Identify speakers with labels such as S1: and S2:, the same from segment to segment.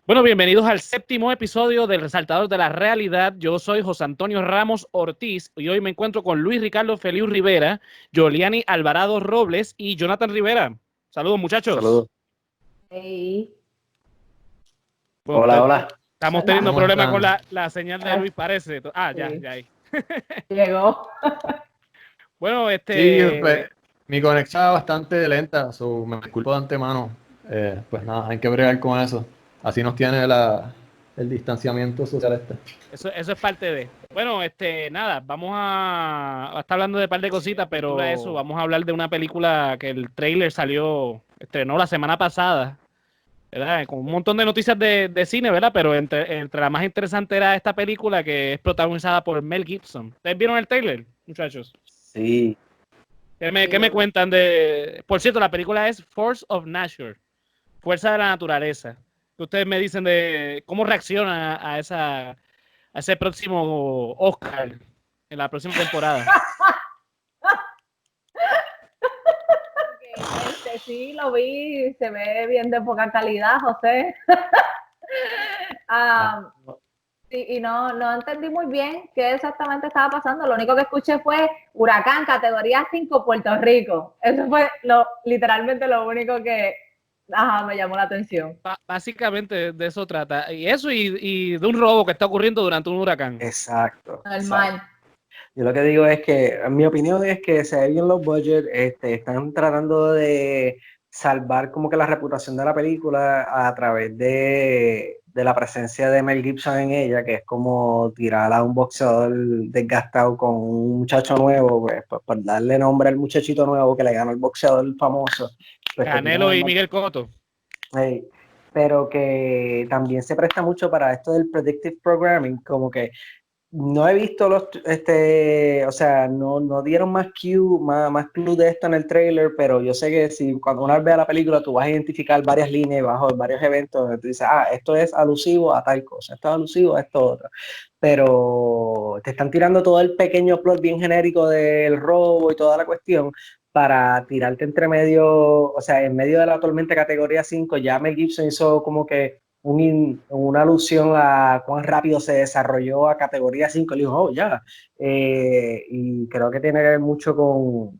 S1: Bueno, bienvenidos al séptimo episodio del Resaltador de la Realidad. Yo soy José Antonio Ramos Ortiz y hoy me encuentro con Luis Ricardo Feliu Rivera, Yoliani Alvarado Robles y Jonathan Rivera. Saludos, muchachos.
S2: Saludos.
S3: Hey.
S1: Bueno,
S2: Hola.
S1: Estamos
S3: Hola.
S1: teniendo
S2: ¿Cómo
S1: problemas
S2: están?
S1: con la señal de Luis, parece.
S3: Sí.
S1: Ya ahí.
S3: Llegó.
S1: Bueno,
S2: Sí, pues, mi conexión es bastante lenta, me disculpo de antemano. Pues nada, hay que bregar con eso. Así nos tiene el distanciamiento social este.
S1: Eso es parte de. Bueno, nada, vamos a estar hablando de un par de cositas, pero eso, vamos a hablar de una película que el trailer estrenó la semana pasada, ¿verdad? Con un montón de noticias de cine, ¿verdad? Pero entre la más interesante era esta película que es protagonizada por Mel Gibson. ¿Ustedes vieron el trailer, muchachos?
S2: Sí.
S1: ¿Qué me cuentan de...? Por cierto, la película es Force of Nature, Fuerza de la Naturaleza. ¿Qué ustedes me dicen de cómo reacciona a ese próximo Oscar en la próxima temporada?
S3: Sí, lo vi, se ve bien de poca calidad, José. Sí, y no entendí muy bien qué exactamente estaba pasando. Lo único que escuché fue huracán, categoría 5, Puerto Rico. Eso fue literalmente lo único que me llamó la atención.
S1: Básicamente de eso trata. Y eso y de un robo que está ocurriendo durante un huracán.
S4: Exacto.
S3: Normal.
S4: Yo lo que digo es que, mi opinión es que se ve bien los budgets, están tratando de salvar como que la reputación de la película a través de la presencia de Mel Gibson en ella, que es como tirar a un boxeador desgastado con un muchacho nuevo, pues, por darle nombre al muchachito nuevo que le ganó el boxeador famoso. Pues,
S1: Canelo y Miguel Cotto.
S4: Pero que también se presta mucho para esto del predictive programming, como que no he visto o sea, no dieron más clue de esto en el trailer, pero yo sé que si cuando una vez vea la película tú vas a identificar varias líneas bajo varios eventos donde tú dices, esto es alusivo a tal cosa, esto es alusivo a esto otro, pero te están tirando todo el pequeño plot bien genérico del robo y toda la cuestión para tirarte entre medio, o sea, en medio de la tormenta categoría 5, ya Mel Gibson hizo como que una alusión a cuán rápido se desarrolló a categoría 5. Le dijo, ya. Y creo que tiene que ver mucho con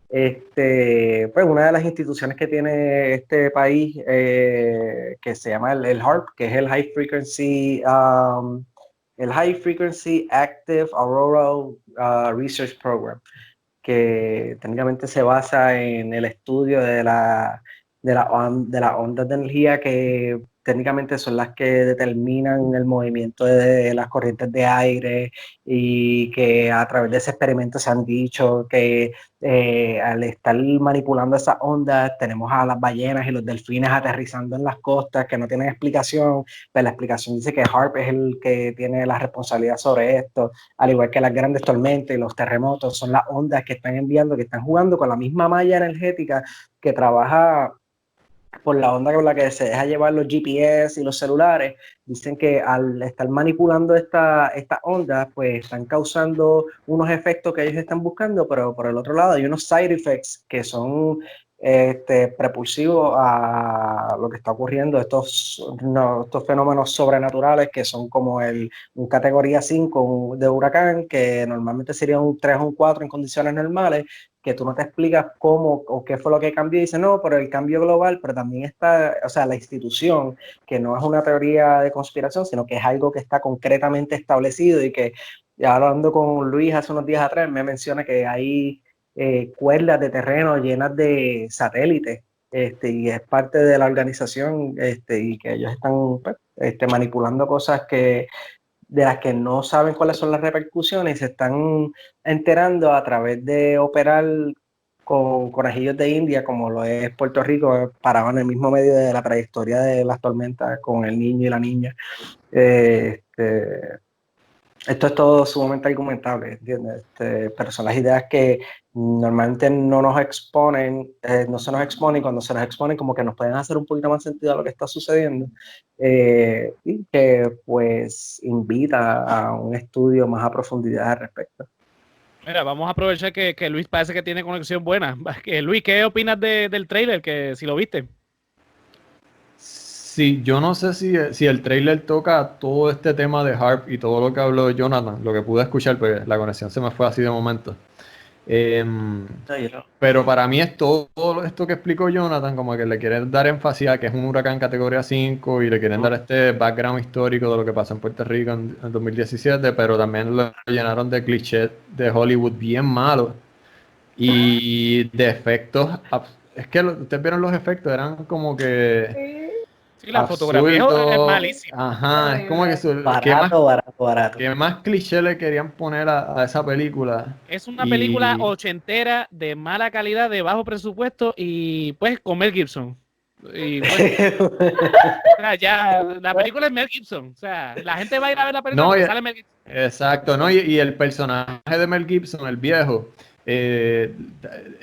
S4: pues una de las instituciones que tiene este país, que se llama el HARP, que es el High Frequency Active Auroral Research Program, que técnicamente se basa en el estudio de las ondas de energía que técnicamente son las que determinan el movimiento de las corrientes de aire, y que a través de ese experimento se han dicho que al estar manipulando esas ondas tenemos a las ballenas y los delfines aterrizando en las costas que no tienen explicación, pero la explicación dice que HARP es el que tiene la responsabilidad sobre esto, al igual que las grandes tormentas y los terremotos, son las ondas que están enviando, que están jugando con la misma malla energética que trabaja por la onda con la que se deja llevar los GPS y los celulares. Dicen que al estar manipulando estas ondas, pues están causando unos efectos que ellos están buscando, pero por el otro lado hay unos side effects que son prepulsivos a lo que está ocurriendo, estos fenómenos sobrenaturales que son como un categoría 5 de huracán, que normalmente sería un 3 o un 4 en condiciones normales, que tú no te explicas cómo o qué fue lo que cambió, y dice, no, por el cambio global, pero también está, o sea, la institución, que no es una teoría de conspiración, sino que es algo que está concretamente establecido, y que, ya hablando con Luis hace unos días atrás, me menciona que hay cuerdas de terreno llenas de satélites, y es parte de la organización, y que ellos están pues, manipulando cosas de las que no saben cuáles son las repercusiones, y se están enterando a través de operar con conejillos de India, como lo es Puerto Rico, parado en el mismo medio de la trayectoria de las tormentas con el niño y la niña. Esto es todo sumamente argumentable, ¿entiendes? Pero son las ideas que normalmente no nos exponen, no se nos exponen, y cuando se nos exponen como que nos pueden hacer un poquito más sentido a lo que está sucediendo, y que pues invita a un estudio más a profundidad al respecto.
S1: Mira, vamos a aprovechar que Luis parece que tiene conexión buena. Luis, ¿qué opinas del trailer? Que si lo viste.
S2: Sí, yo no sé si el trailer toca todo este tema de Harp y todo lo que habló Jonathan, lo que pude escuchar, porque la conexión se me fue así de momento. Pero para mí es todo esto que explicó Jonathan, como que le quieren dar énfasis a que es un huracán categoría 5 y le quieren dar este background histórico de lo que pasó en Puerto Rico en 2017, pero también lo llenaron de clichés de Hollywood bien malos y de efectos. Es que ustedes vieron los efectos, eran como que
S1: Sí, la fotografía es
S2: absurdos.
S1: malísima.
S2: Ajá, es como que
S4: Barato.
S2: ¿qué más cliché le querían poner a esa película?
S1: Es una película ochentera de mala calidad, de bajo presupuesto y pues con Mel Gibson. Y pues, o sea, ya la película es Mel Gibson. O sea, la gente va a ir a ver la película
S2: No,
S1: porque sale Mel Gibson.
S2: exacto, ¿no? Y el personaje de Mel Gibson, el viejo, eh,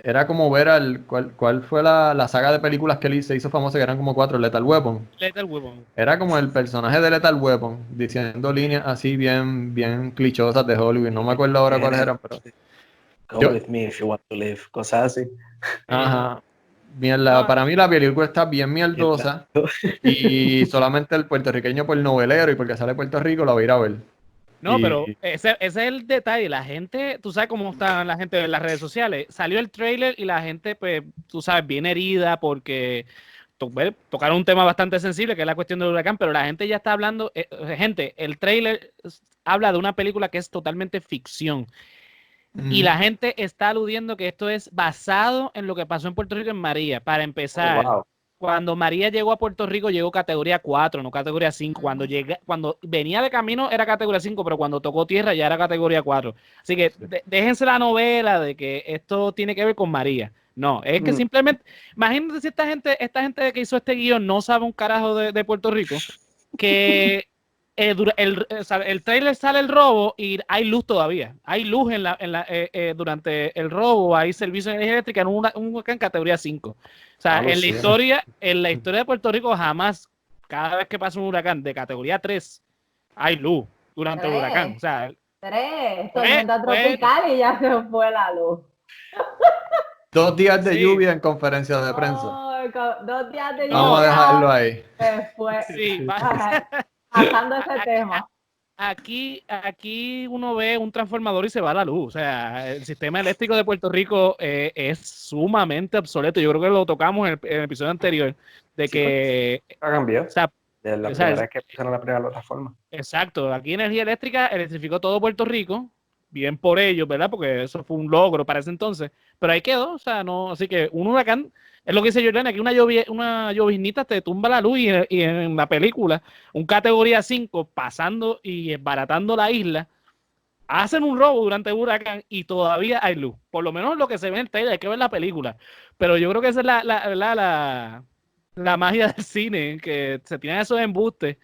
S2: era como ver cuál fue la saga de películas que él se hizo famosa, que eran como 4, Lethal Weapon.
S1: Lethal Weapon.
S2: Era como el personaje de Lethal Weapon, diciendo líneas así bien clichosas de Hollywood. No me acuerdo ahora cuáles eran, pero...
S4: Go with me if you want to live, cosas así.
S2: Ajá. Para mí la película está bien mierdosa y solamente el puertorriqueño por novelero y porque sale Puerto Rico la va a ir a ver.
S1: No, pero ese es el detalle. La gente, tú sabes cómo está la gente en las redes sociales. Salió el trailer y la gente, pues, tú sabes, bien herida porque tocaron un tema bastante sensible, que es la cuestión del huracán, pero la gente ya está hablando, gente, el trailer habla de una película que es totalmente ficción. Y la gente está aludiendo que esto es basado en lo que pasó en Puerto Rico en María. Para empezar, cuando María llegó a Puerto Rico, llegó categoría 4, no categoría 5. Cuando venía de camino era categoría 5, pero cuando tocó tierra ya era categoría 4. Así que déjense la novela de que esto tiene que ver con María. No, es que simplemente, imagínate si esta gente que hizo este guión no sabe un carajo de Puerto Rico, que el trailer sale el robo y hay luz todavía. Hay luz durante el robo, hay servicio de energía eléctrica en un huracán categoría 5. O sea, en la historia de Puerto Rico jamás, cada vez que pasa un huracán de categoría 3, hay luz durante el huracán. O sea,
S3: 3, tormenta tropical y ya se fue la luz.
S2: 2 días de lluvia en conferencias de prensa.
S3: 2 días de lluvia.
S2: Vamos a dejarlo ahí.
S3: Después,
S1: sí,
S3: pasando ese tema.
S1: Aquí uno ve un transformador y se va la luz. O sea, el sistema eléctrico de Puerto Rico es sumamente obsoleto. Yo creo que lo tocamos en el episodio anterior, de que...
S4: cambió.
S1: O sea,
S4: de la primera vez que pusieron la primera plataforma.
S1: Exacto. Aquí Energía Eléctrica electrificó todo Puerto Rico. Bien por ellos, ¿verdad? Porque eso fue un logro para ese entonces. Pero ahí quedó. O sea, no... Así que un huracán... Es lo que dice Jordan, aquí una lloviznita te tumba la luz y en la película, un categoría 5 pasando y esbaratando la isla, hacen un robo durante el huracán y todavía hay luz. Por lo menos lo que se ve en el trailer, hay que ver la película. Pero yo creo que esa es la magia del cine, que se tienen esos embustes.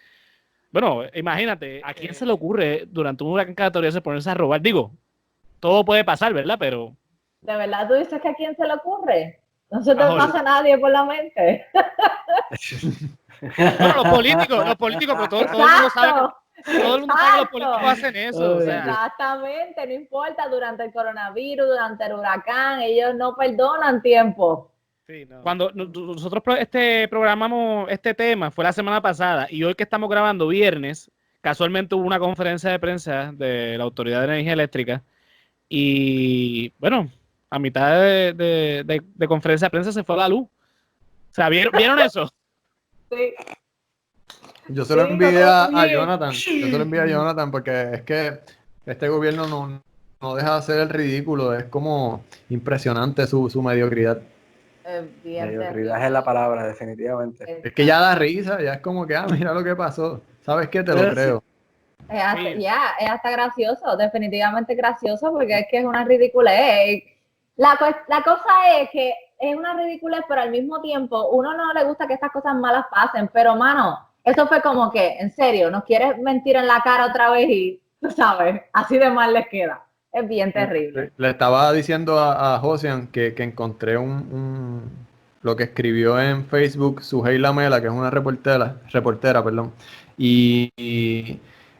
S1: Bueno, imagínate, ¿a quién se le ocurre durante un huracán categoría 6 ponerse a robar? Digo, todo puede pasar, ¿verdad? Pero...
S3: ¿De verdad tú dices que a quién se le ocurre? No se te pasa a nadie por la mente.
S1: Bueno, los políticos, pero todo el mundo sabe que los políticos hacen eso. O sea.
S3: Exactamente, no importa, durante el coronavirus, durante el huracán, ellos no perdonan tiempo.
S1: Sí, no. Cuando nosotros programamos este tema, fue la semana pasada, y hoy que estamos grabando viernes, casualmente hubo una conferencia de prensa de la Autoridad de Energía Eléctrica, y bueno, a mitad de conferencia de prensa se fue la luz. O sea, ¿vieron eso?
S3: Sí.
S2: Yo se lo envié a Jonathan. Yo se lo envié a Jonathan porque es que este gobierno no deja de hacer el ridículo. Es como impresionante su mediocridad.
S4: Mediocridad es la palabra, definitivamente.
S2: Es que ya da risa, ya es como que, mira lo que pasó. ¿Sabes qué? Te lo creo.
S3: Es hasta gracioso, definitivamente gracioso, porque es que es una ridiculez. La cosa es que es una ridiculez, pero al mismo tiempo uno no le gusta que estas cosas malas pasen, pero mano, eso fue como que, en serio, nos quieres mentir en la cara otra vez y tú sabes, así de mal les queda. Es bien terrible.
S2: Le estaba diciendo a Josian que encontré lo que escribió en Facebook Sujei Lamela, que es una reportera, perdón. Y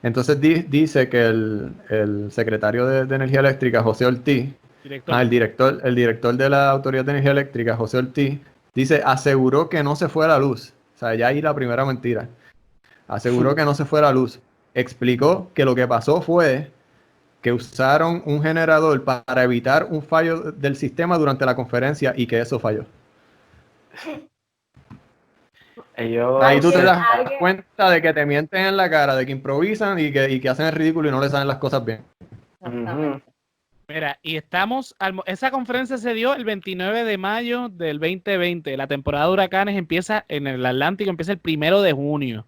S2: entonces dice que el secretario de Energía Eléctrica, José Ortiz,
S1: Director.
S2: el director de la Autoridad de Energía Eléctrica, José Ortiz, dice, aseguró que no se fue la luz. O sea, ya ahí la primera mentira. Aseguró que no se fue la luz. Explicó que lo que pasó fue que usaron un generador para evitar un fallo del sistema durante la conferencia y que eso falló. Ahí tú te das cuenta de que te mienten en la cara, de que improvisan y que hacen el ridículo y no le saben las cosas bien.
S1: Mira, y esa conferencia se dio el 29 de mayo del 2020. La temporada de huracanes empieza en el Atlántico, empieza el 1 de junio.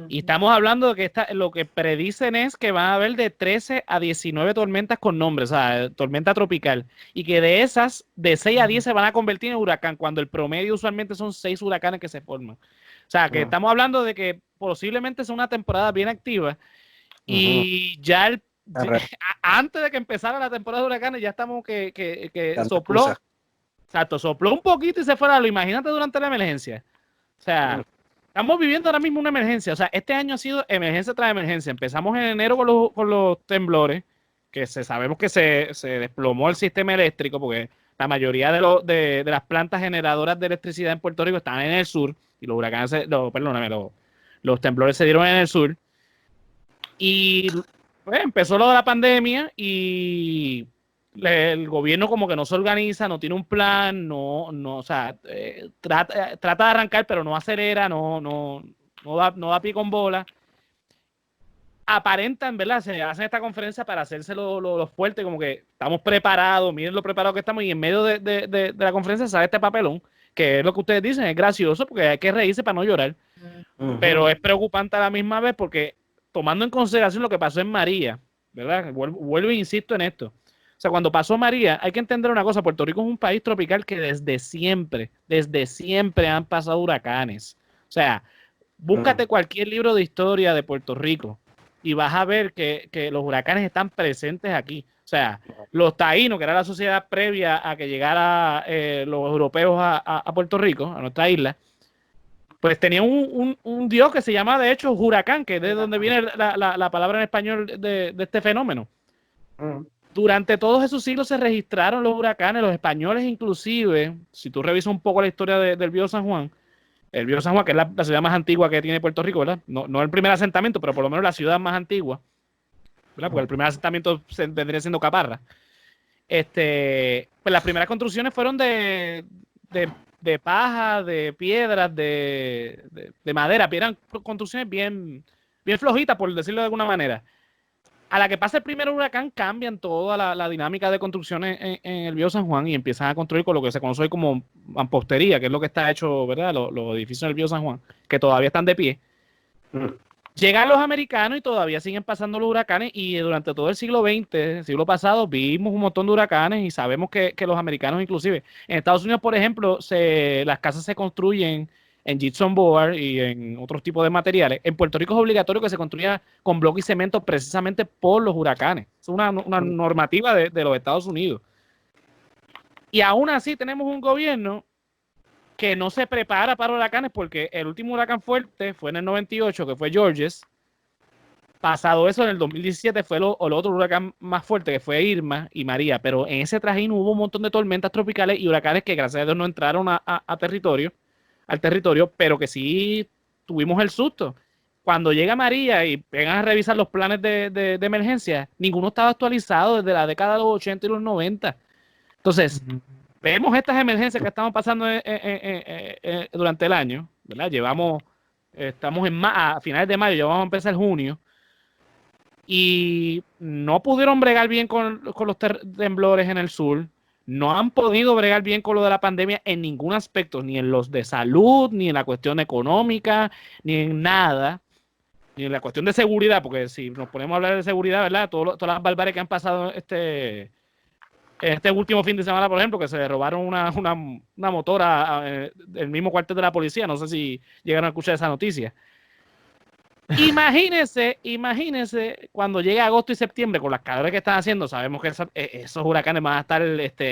S1: Y estamos hablando de que lo que predicen es que van a haber de 13 a 19 tormentas con nombre, o sea, tormenta tropical. Y que de esas, de 6 a 10 se van a convertir en huracán, cuando el promedio usualmente son 6 huracanes que se forman. O sea, que estamos hablando de que posiblemente sea una temporada bien activa. Y ya antes de que empezara la temporada de huracanes, ya estamos que sopló. Exacto, sopló un poquito y se fue a lo. Imagínate durante la emergencia. O sea, estamos viviendo ahora mismo una emergencia. O sea, este año ha sido emergencia tras emergencia. Empezamos en enero con los temblores, que sabemos que se desplomó el sistema eléctrico, porque la mayoría de las plantas generadoras de electricidad en Puerto Rico están en el sur, y los huracanes, los temblores se dieron en el sur. Y pues, empezó lo de la pandemia y el gobierno como que no se organiza, no tiene un plan, o sea, trata de arrancar, pero no acelera, no da pie con bola. Aparentan, ¿verdad? Se hacen esta conferencia para hacerse lo fuerte, como que estamos preparados, miren lo preparados que estamos, y en medio de la conferencia sale este papelón, que es lo que ustedes dicen, es gracioso porque hay que reírse para no llorar, pero es preocupante a la misma vez porque tomando en consideración lo que pasó en María, ¿verdad? Vuelvo e insisto en esto. O sea, cuando pasó María, hay que entender una cosa, Puerto Rico es un país tropical que desde siempre han pasado huracanes. O sea, búscate cualquier libro de historia de Puerto Rico y vas a ver que los huracanes están presentes aquí. O sea, los taínos, que era la sociedad previa a que llegara los europeos a Puerto Rico, a nuestra isla, pues tenía un dios que se llama, de hecho, Huracán, que es de donde viene la palabra en español de este fenómeno. Durante todos esos siglos se registraron los huracanes, los españoles inclusive, si tú revisas un poco la historia del Viejo San Juan, el Viejo San Juan, que es la ciudad más antigua que tiene Puerto Rico, ¿verdad? No el primer asentamiento, pero por lo menos la ciudad más antigua, ¿verdad? Porque el primer asentamiento vendría siendo Caparra. Pues las primeras construcciones fueron de paja, de piedras, de madera, eran construcciones bien flojitas, por decirlo de alguna manera. A la que pasa el primer huracán, cambian toda la dinámica de construcciones en el Viejo San Juan y empiezan a construir con lo que se conoce hoy como mampostería, que es lo que está hecho, ¿verdad? Los edificios del Viejo San Juan, que todavía están de pie. Llegan los americanos y todavía siguen pasando los huracanes, y durante todo el siglo XX, el siglo pasado, vimos un montón de huracanes y sabemos que los americanos, inclusive, en Estados Unidos, por ejemplo, las casas se construyen en gypsum board y en otros tipos de materiales. En Puerto Rico es obligatorio que se construya con bloque y cemento precisamente por los huracanes. Es una normativa de los Estados Unidos. Y aún así tenemos un gobierno que no se prepara para huracanes, porque el último huracán fuerte fue en el 98, que fue Georges. Pasado eso, en el 2017 fue el otro huracán más fuerte, que fue Irma y María. Pero en ese trajín hubo un montón de tormentas tropicales y huracanes que gracias a Dios no entraron al territorio, pero que sí tuvimos el susto. Cuando llega María y vengan a revisar los planes de emergencia, ninguno estaba actualizado desde la década de los 80 y los 90. Entonces, vemos estas emergencias que estamos pasando durante el año, ¿verdad? Estamos a finales de mayo, ya vamos a empezar junio, y no pudieron bregar bien con los temblores en el sur. No han podido bregar bien con lo de la pandemia en ningún aspecto, ni en los de salud, ni en la cuestión económica, ni en nada, ni en la cuestión de seguridad, porque si nos ponemos a hablar de seguridad, ¿verdad? Todas las barbaridades que han pasado este último fin de semana, por ejemplo, que se robaron una motora del mismo cuartel de la policía, no sé si llegaron a escuchar esa noticia. Imagínese cuando llegue agosto y septiembre con las calores que están haciendo, sabemos que esos huracanes van a estar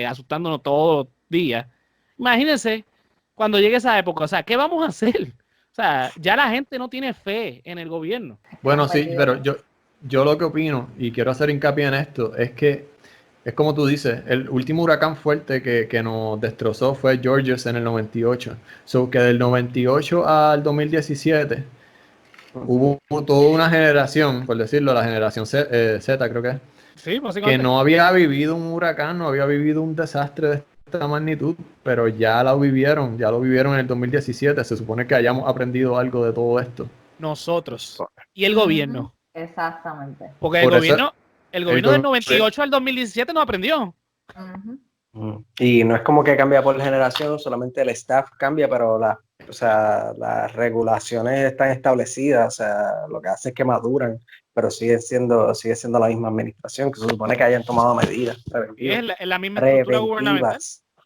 S1: asustándonos todos los días. Imagínese cuando llegue esa época, o sea, ¿qué vamos a hacer? O sea, ya la gente no tiene fe en el gobierno.
S2: Bueno, sí, pero yo lo que opino, y quiero hacer hincapié en esto, es que es como tú dices, el último huracán fuerte que nos destrozó fue Georges en el 98. So que del 98 al 2017 hubo toda una generación, por decirlo, la generación Z, creo que es,
S1: Sí,
S2: que
S1: básicamente.
S2: no había vivido un huracán, no había vivido un desastre de esta magnitud, pero ya lo vivieron en el 2017. Se supone que hayamos aprendido algo de todo esto.
S1: Nosotros y el gobierno.
S3: Exactamente.
S1: Porque
S2: Por
S1: el
S2: eso,
S1: gobierno del 98 al 2017 no aprendió.
S4: Y no es como que cambia por generación, solamente el staff cambia, pero las regulaciones están establecidas, o sea, lo que hace es que maduran, pero sigue siendo la misma administración, que se supone que hayan tomado medidas preventivas.
S1: Es la misma estructura gubernamental.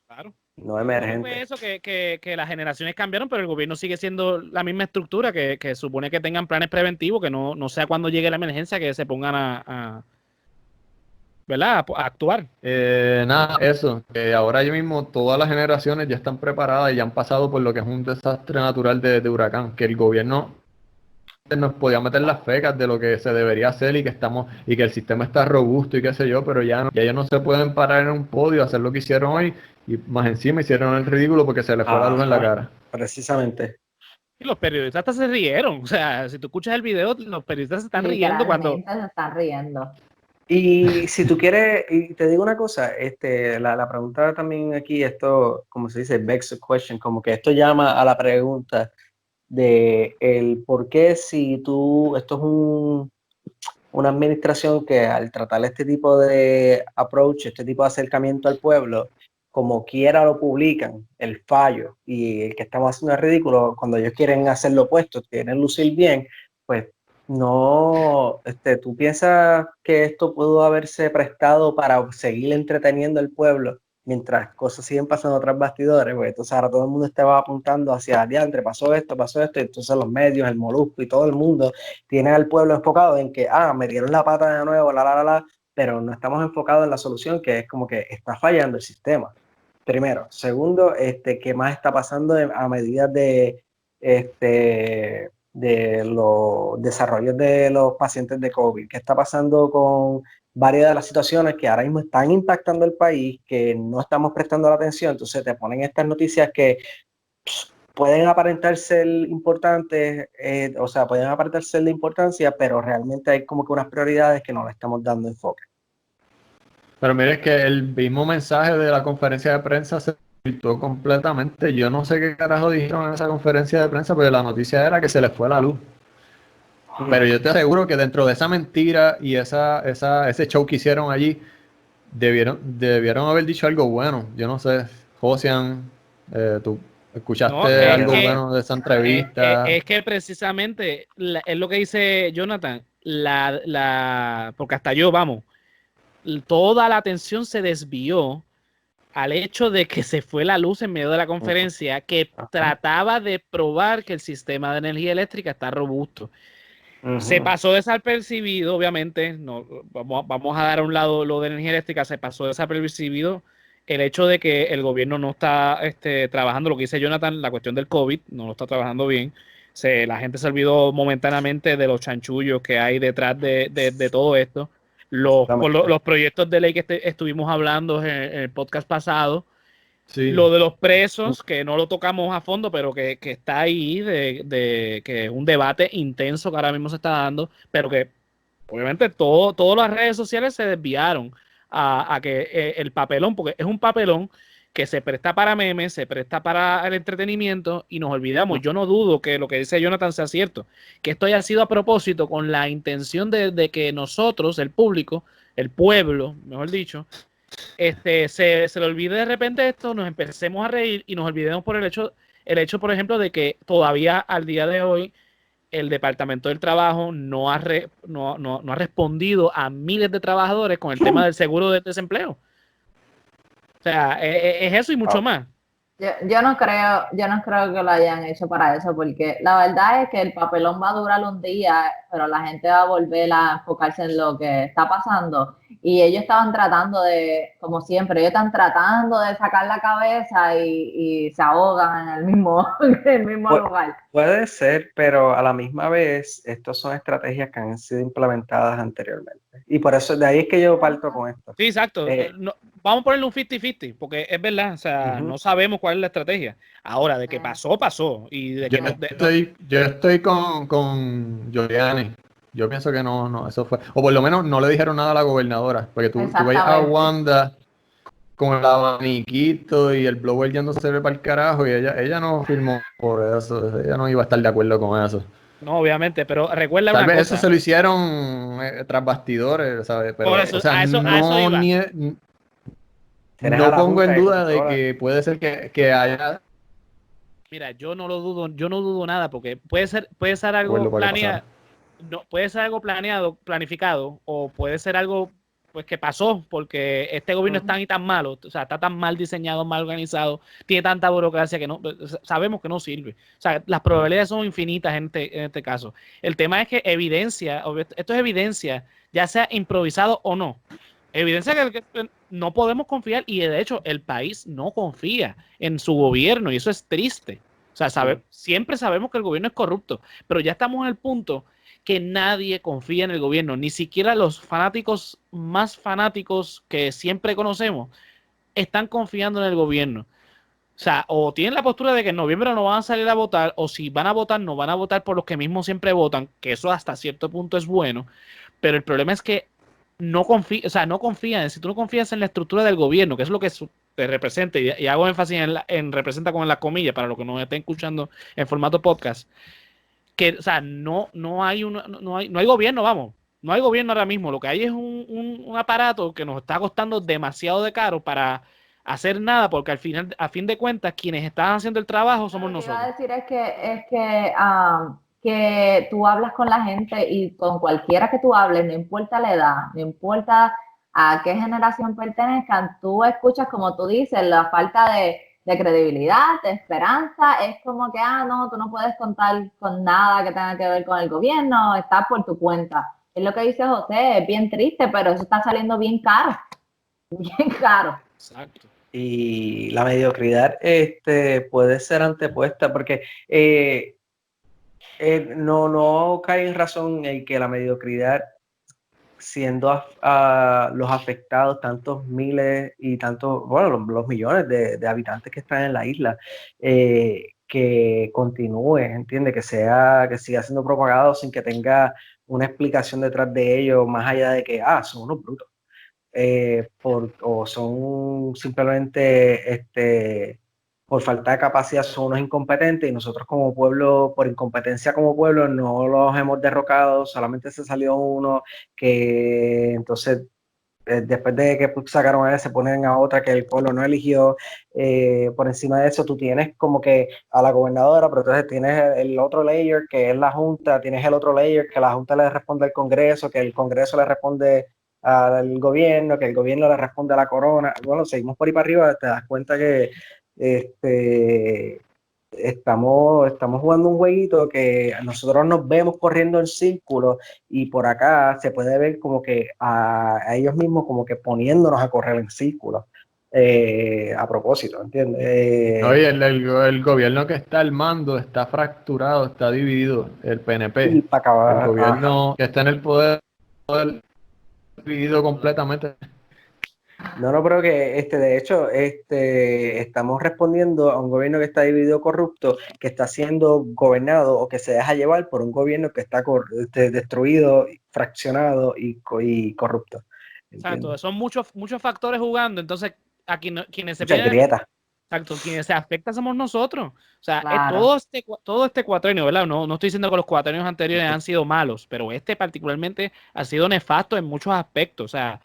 S1: Claro.
S4: No emergente.
S1: Fue eso que las generaciones cambiaron, pero el gobierno sigue siendo la misma estructura, que supone que tengan planes preventivos, que no sea cuando llegue la emergencia que se pongan ¿verdad? A actuar.
S2: Nada, eso, que ahora mismo todas las generaciones ya están preparadas y ya han pasado por lo que es un desastre natural de huracán, que el gobierno nos podía meter las fecas de lo que se debería hacer y que el sistema está robusto y qué sé yo, pero ya ellos no se pueden parar en un podio, hacer lo que hicieron hoy y más encima hicieron el ridículo porque se les fue la luz en la cara.
S4: Precisamente.
S1: Y los periodistas hasta se rieron. O sea, si tú escuchas el video, los periodistas se están riendo cuando...
S3: Se están riendo.
S4: Y si tú quieres, y te digo una cosa, la pregunta también aquí, esto, como se dice, begs the question, como que esto llama a la pregunta de el por qué esto es una administración que al tratar este tipo de approach, este tipo de acercamiento al pueblo, como quiera lo publican, el fallo, y el que estamos haciendo es ridículo, cuando ellos quieren hacer lo opuesto, quieren lucir bien, pues no, ¿tú piensas que esto pudo haberse prestado para seguir entreteniendo al pueblo mientras cosas siguen pasando tras bastidores? Pues entonces ahora todo el mundo estaba apuntando hacia adiante, pasó esto, y entonces los medios, el Molusco y todo el mundo tiene al pueblo enfocado en que, me dieron la pata de nuevo, pero no estamos enfocados en la solución, que es como que está fallando el sistema. Primero. Segundo, ¿qué más está pasando a medida de los desarrollos de los pacientes de COVID? ¿Qué está pasando con varias de las situaciones que ahora mismo están impactando el país, que no estamos prestando la atención? Entonces te ponen estas noticias que pueden aparentar ser importantes, pueden aparentar ser de importancia, pero realmente hay como que unas prioridades que no le estamos dando enfoque.
S2: Pero mire, es que el mismo mensaje de la conferencia de prensa se filtró completamente. Yo no sé qué carajo dijeron en esa conferencia de prensa, pero la noticia era que se les fue la luz. Pero yo te aseguro que dentro de esa mentira y ese show que hicieron allí, debieron haber dicho algo bueno. Yo no sé, Josian, ¿tú escuchaste algo bueno de esa entrevista?
S1: Es que precisamente es lo que dice Jonathan, porque hasta yo, toda la atención se desvió al hecho de que se fue la luz en medio de la conferencia, que trataba de probar que el sistema de energía eléctrica está robusto. Se pasó desapercibido, obviamente, no, vamos a dar a un lado lo de energía eléctrica, se pasó desapercibido el hecho de que el gobierno no está trabajando, lo que dice Jonathan, la cuestión del COVID, no lo está trabajando bien. La gente se olvidó momentáneamente de los chanchullos que hay detrás de todo esto. Los proyectos de ley que estuvimos hablando en el podcast pasado, sí. Lo de los presos, que no lo tocamos a fondo, pero que está ahí, que es un debate intenso que ahora mismo se está dando, pero que obviamente todas las redes sociales se desviaron a que el papelón, porque es un papelón que se presta para memes, se presta para el entretenimiento y nos olvidamos. Yo no dudo que lo que dice Jonathan sea cierto, que esto haya sido a propósito con la intención de que nosotros, el público, el pueblo, mejor dicho, se le olvide de repente esto, nos empecemos a reír y nos olvidemos por el hecho, por ejemplo, de que todavía al día de hoy el Departamento del Trabajo no ha respondido a miles de trabajadores con el tema del seguro de desempleo. O sea, es eso y mucho más.
S3: Yo no creo que lo hayan hecho para eso, porque la verdad es que el papelón va a durar un día, pero la gente va a volver a enfocarse en lo que está pasando. Y ellos estaban tratando de, como siempre, ellos están tratando de sacar la cabeza y se ahogan en el mismo lugar.
S4: Puede ser, pero a la misma vez, estas son estrategias que han sido implementadas anteriormente. Y por eso, de ahí es que yo parto con esto.
S1: Sí, exacto. Vamos a ponerle un 50-50, porque es verdad, o sea, no sabemos cuál es la estrategia. Ahora, de que pasó, pasó. Y de que
S2: yo estoy con Giuliani. Yo pienso que no, eso fue. O por lo menos no le dijeron nada a la gobernadora. Porque tú veías a Wanda con el abaniquito y el blower yéndose para el carajo, y ella no firmó por eso. Ella no iba a estar de acuerdo con eso.
S1: No, obviamente, pero recuerda
S2: Tal
S1: una
S2: vez
S1: cosa.
S2: eso se lo hicieron tras bastidores, ¿sabes? Pero,
S1: Por eso,
S2: o sea,
S1: a eso iba.
S2: No pongo en duda de que puede ser que haya.
S1: Mira, yo no dudo nada, porque puede ser algo planeado, puede ser algo planificado, o puede ser algo pues que pasó, porque este gobierno es tan y tan malo, o sea, está tan mal diseñado, mal organizado, tiene tanta burocracia que no, sabemos que no sirve. O sea, las probabilidades son infinitas en este caso. El tema es que esto es evidencia, ya sea improvisado o no. Evidencia que no podemos confiar, y de hecho el país no confía en su gobierno, y eso es triste. O sea, siempre sabemos que el gobierno es corrupto, pero ya estamos en el punto que nadie confía en el gobierno, ni siquiera los fanáticos más fanáticos que siempre conocemos están confiando en el gobierno. O sea, o tienen la postura de que en noviembre no van a salir a votar, o si van a votar, no van a votar por los que mismos siempre votan, que eso hasta cierto punto es bueno, pero el problema es que no confían, si tú no confías en la estructura del gobierno, que es lo que te representa, y hago énfasis en representa con las comillas para los que nos estén escuchando en formato podcast, que, o sea, no hay gobierno, vamos, no hay gobierno ahora mismo, lo que hay es un aparato que nos está costando demasiado de caro para hacer nada, porque a fin de cuentas, quienes están haciendo el trabajo somos nosotros.
S3: Lo que iba a decir que tú hablas con la gente, y con cualquiera que tú hables, no importa la edad, no importa a qué generación pertenezcan, tú escuchas, como tú dices, la falta de credibilidad, de esperanza. Es como que, no, tú no puedes contar con nada que tenga que ver con el gobierno, estás por tu cuenta. Es lo que dice José, es bien triste, pero eso está saliendo bien caro. Bien caro.
S1: Exacto.
S4: Y la mediocridad puede ser antepuesta, porque no cae en razón el que la mediocridad, siendo los afectados, tantos miles y tantos, bueno, los millones de habitantes que están en la isla, que continúe, ¿entiende? Que siga siendo propagado sin que tenga una explicación detrás de ello, más allá de que, son unos brutos. O son simplemente por falta de capacidad, son unos incompetentes, y nosotros como pueblo, por incompetencia como pueblo, no los hemos derrocado. Solamente se salió uno que entonces después de que sacaron a él, se ponen a otra que el pueblo no eligió. Por encima de eso, tú tienes como que a la gobernadora, pero entonces tienes el otro layer que es la Junta, tienes el otro layer que la Junta le responde al Congreso, que el Congreso le responde al gobierno, que el gobierno le responde a la corona. Bueno, seguimos por ahí para arriba, te das cuenta que estamos jugando un jueguito que nosotros nos vemos corriendo en círculos, y por acá se puede ver como que a ellos mismos como que poniéndonos a correr en círculos a propósito, ¿entiendes?
S2: Oye, el gobierno que está al mando está fracturado, está dividido, el PNP.
S4: Y para acabar,
S2: el gobierno que está en el poder dividido completamente.
S4: No, pero que de hecho estamos respondiendo a un gobierno que está dividido, corrupto, que está siendo gobernado o que se deja llevar por un gobierno que está destruido, fraccionado y corrupto.
S1: Exacto, son muchos factores jugando, entonces quienes se
S4: pierden, grieta.
S1: Exacto, quienes se afectan somos nosotros. O sea,
S3: claro.
S1: todo este cuatrenio, ¿verdad? No estoy diciendo que los cuatrenios anteriores han sido malos, pero este particularmente ha sido nefasto en muchos aspectos. O sea,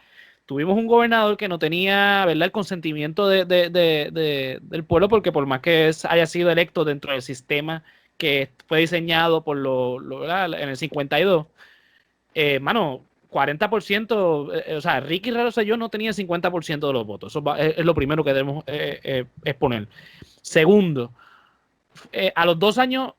S1: tuvimos un gobernador que no tenía, ¿verdad?, el consentimiento del pueblo, porque por más que haya sido electo dentro del sistema que fue diseñado por ¿verdad?, en el 52, 40%, o sea, Ricky Rosselló no tenía 50% de los votos. Eso es lo primero que debemos exponer. Segundo, a los 2 años,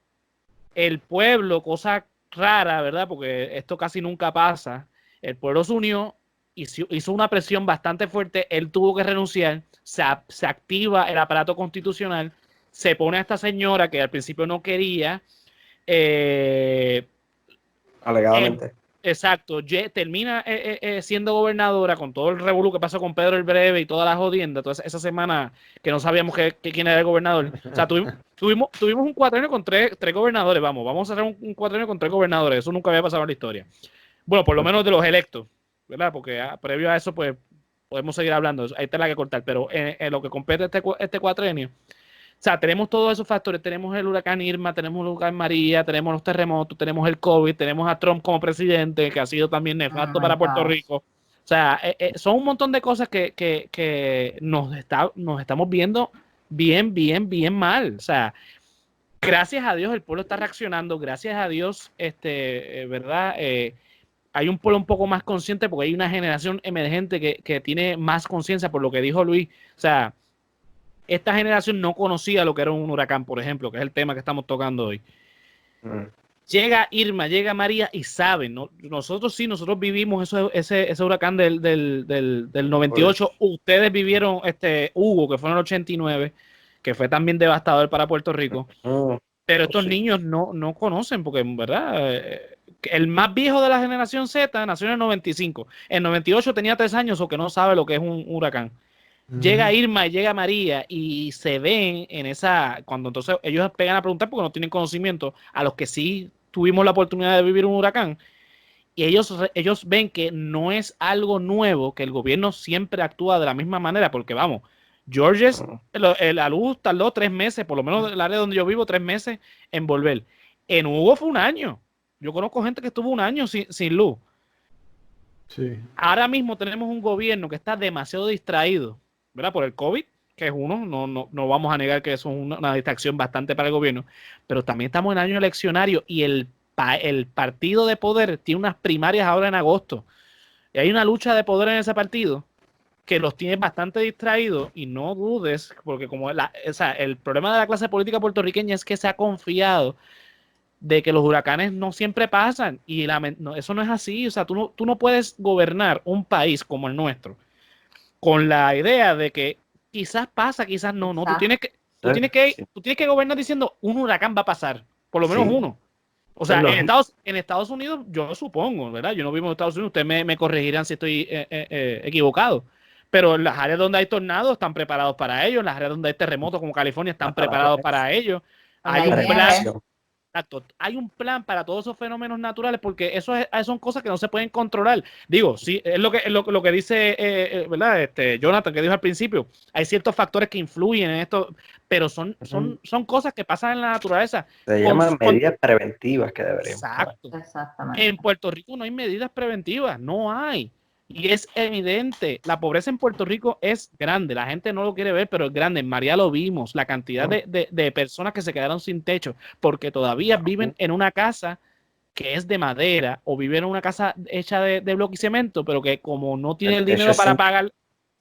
S1: el pueblo, cosa rara, ¿verdad? Porque esto casi nunca pasa, el pueblo se unió, hizo una presión bastante fuerte, él tuvo que renunciar, se activa el aparato constitucional, se pone a esta señora que al principio no quería,
S4: alegadamente.
S1: Exacto, termina siendo gobernadora con todo el revolú que pasó con Pedro el Breve y todas las jodiendas, toda esa semana que no sabíamos quién era el gobernador. O sea, tuvimos un cuatrenio con tres gobernadores, vamos a hacer un cuatrenio con 3 gobernadores, eso nunca había pasado en la historia. Bueno, por lo menos de los electos, ¿verdad? Porque previo a eso, pues, podemos seguir hablando, ahí está la que cortar, pero en lo que compete este cuatrenio, o sea, tenemos todos esos factores, tenemos el huracán Irma, tenemos el huracán María, tenemos los terremotos, tenemos el COVID, tenemos a Trump como presidente, que ha sido también nefasto para Puerto Rico. O sea, son un montón de cosas que nos estamos viendo bien mal. O sea, gracias a Dios el pueblo está reaccionando, gracias a Dios, ¿verdad? Hay un pueblo un poco más consciente porque hay una generación emergente que tiene más conciencia por lo que dijo Luis. O sea, esta generación no conocía lo que era un huracán, por ejemplo, que es el tema que estamos tocando hoy. Llega Irma, llega María y saben, ¿no? Nosotros vivimos ese huracán del 98. Ustedes vivieron Hugo, que fue en el 89, que fue también devastador para Puerto Rico. Pero estos niños no conocen, porque en verdad, el más viejo de la generación Z nació en el 95. En 98 tenía 3 años, o que no sabe lo que es un huracán. Llega Irma y llega María y se ven en cuando entonces ellos pegan a preguntar porque no tienen conocimiento, a los que sí tuvimos la oportunidad de vivir un huracán, y ellos ven que no es algo nuevo, que el gobierno siempre actúa de la misma manera, porque vamos, Georges, la luz tardó 3 meses, por lo menos en el área donde yo vivo, 3 meses en volver. En Hugo fue 1 año. Yo conozco gente que estuvo 1 año sin luz. Sí. Ahora mismo tenemos un gobierno que está demasiado distraído, ¿verdad? Por el COVID, que es no vamos a negar que eso es una distracción bastante para el gobierno, pero también estamos en año eleccionario y el partido de poder tiene unas primarias ahora en agosto. Y hay una lucha de poder en ese partido que los tiene bastante distraídos, y no dudes, porque como el problema de la clase política puertorriqueña es que se ha confiado de que los huracanes no siempre pasan, y eso no es así. O sea, tú no puedes gobernar un país como el nuestro con la idea de que quizás pasa, quizás no. Tú tienes que gobernar diciendo un huracán va a pasar, por lo menos uno. O sea, en Estados Unidos, yo supongo, ¿verdad? Yo no vivo en Estados Unidos, ustedes me corregirán si estoy equivocado. Pero en las áreas donde hay tornados están preparados para ello, en las áreas donde hay terremotos como California están preparados para ello. Hay un plan. Exacto. Hay un plan para todos esos fenómenos naturales, porque eso son cosas que no se pueden controlar. Digo, sí, es lo que dice, ¿verdad? Jonathan, que dijo al principio. Hay ciertos factores que influyen en esto, pero son cosas que pasan en la naturaleza.
S4: Se llaman medidas preventivas que deberíamos.
S1: Exacto. Exactamente. En Puerto Rico no hay medidas preventivas, no hay. Y es evidente, la pobreza en Puerto Rico es grande, la gente no lo quiere ver, pero es grande. En María lo vimos, la cantidad de personas que se quedaron sin techo porque todavía viven en una casa que es de madera, o viven en una casa hecha de bloque y cemento, pero que como no tienen el dinero para pagar,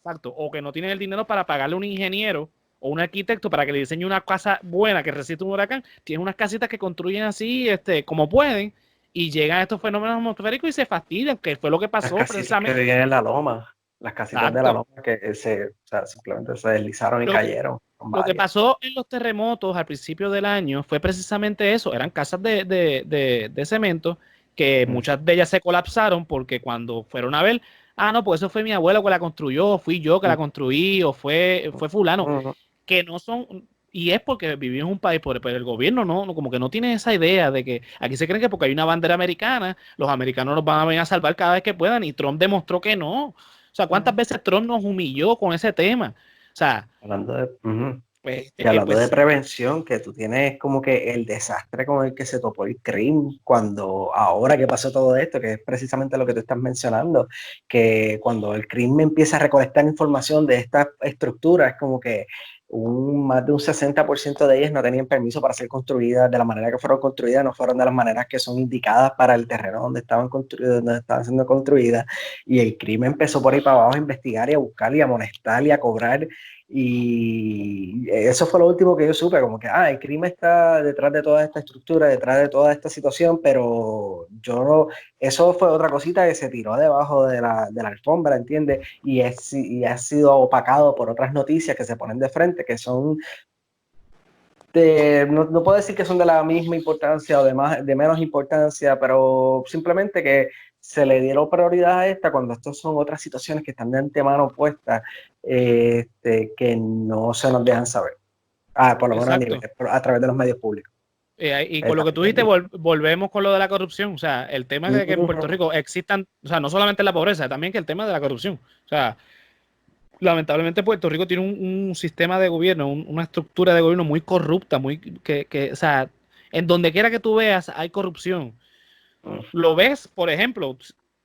S1: exacto, o que no tienen el dinero para pagarle a un ingeniero o un arquitecto para que le diseñe una casa buena que resista un huracán, tienen unas casitas que construyen así, como pueden. Y llegan estos fenómenos atmosféricos y se fastidian, que fue lo que pasó precisamente.
S4: Que vivían en la loma, las casitas de la loma que simplemente se deslizaron y cayeron.
S1: Lo que pasó en los terremotos al principio del año fue precisamente eso. Eran casas de cemento que muchas de ellas se colapsaron porque cuando fueron a ver, no, pues eso fue mi abuelo que la construyó, fui yo que la construí, o fue fulano, que no son. Y es porque vivimos en un país, pero el gobierno como que no tiene esa idea de que aquí se creen que porque hay una bandera americana, los americanos nos van a venir a salvar cada vez que puedan, y Trump demostró que no. O sea, ¿cuántas veces Trump nos humilló con ese tema? O sea,
S4: hablando de
S1: Pues,
S4: Y hablando
S1: pues,
S4: de prevención, que tú tienes como que el desastre con el que se topó el crimen ahora que pasó todo esto, que es precisamente lo que tú estás mencionando, que cuando el crimen empieza a recolectar información de esta estructura, es como que más de un 60% de ellas no tenían permiso para ser construidas de la manera que fueron construidas, no fueron de las maneras que son indicadas para el terreno donde estaban construidas, donde estaban siendo construidas, y el crimen empezó por ahí para abajo a investigar y a buscar y a amonestar y a cobrar. Y eso fue lo último que yo supe, como que el crimen está detrás de toda esta estructura, detrás de toda esta situación, pero eso fue otra cosita que se tiró debajo de la alfombra, ¿entiendes? Y ha sido opacado por otras noticias que se ponen de frente, que son no puedo decir que son de la misma importancia o de menos importancia, pero simplemente que se le dieron prioridad a esta cuando estas son otras situaciones que están de antemano puestas, que no se nos dejan saber. Por lo menos a través de los medios públicos.
S1: Y con lo que tú dijiste, volvemos con lo de la corrupción. O sea, el tema de que en Puerto Rico existan, o sea, no solamente la pobreza, también que el tema de la corrupción. O sea, lamentablemente Puerto Rico tiene un sistema de gobierno, una estructura de gobierno muy corrupta, o sea, en donde quiera que tú veas hay corrupción. Lo ves, por ejemplo,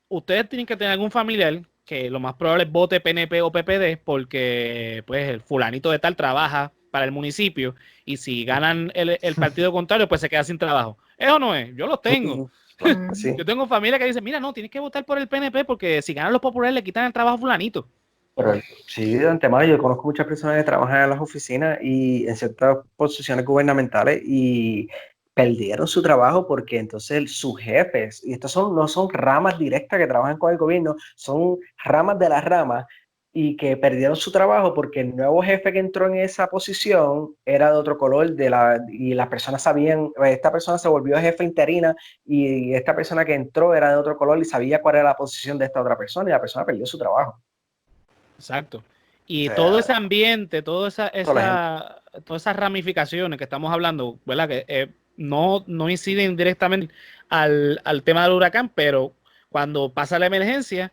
S1: ustedes tienen que tener algún familiar que lo más probable es vote PNP o PPD porque pues el fulanito de tal trabaja para el municipio y si ganan el partido contrario pues se queda sin trabajo. Eso no es, yo los tengo.
S4: Sí.
S1: Yo tengo familia que dice, mira, no, tienes que votar por el PNP porque si ganan los populares le quitan el trabajo a fulanito.
S4: Pero sí, de antemano yo conozco muchas personas que trabajan en las oficinas y en ciertas posiciones gubernamentales y perdieron su trabajo porque entonces sus jefes, y estos no son ramas directas que trabajan con el gobierno, son ramas de las ramas y que perdieron su trabajo porque el nuevo jefe que entró en esa posición era de otro color y las personas sabían, esta persona se volvió jefe interina y esta persona que entró era de otro color y sabía cuál era la posición de esta otra persona y la persona perdió su trabajo.
S1: Exacto. Y todo ese ambiente, todas esas ramificaciones que estamos hablando, ¿verdad? Que no inciden directamente al tema del huracán, pero cuando pasa la emergencia,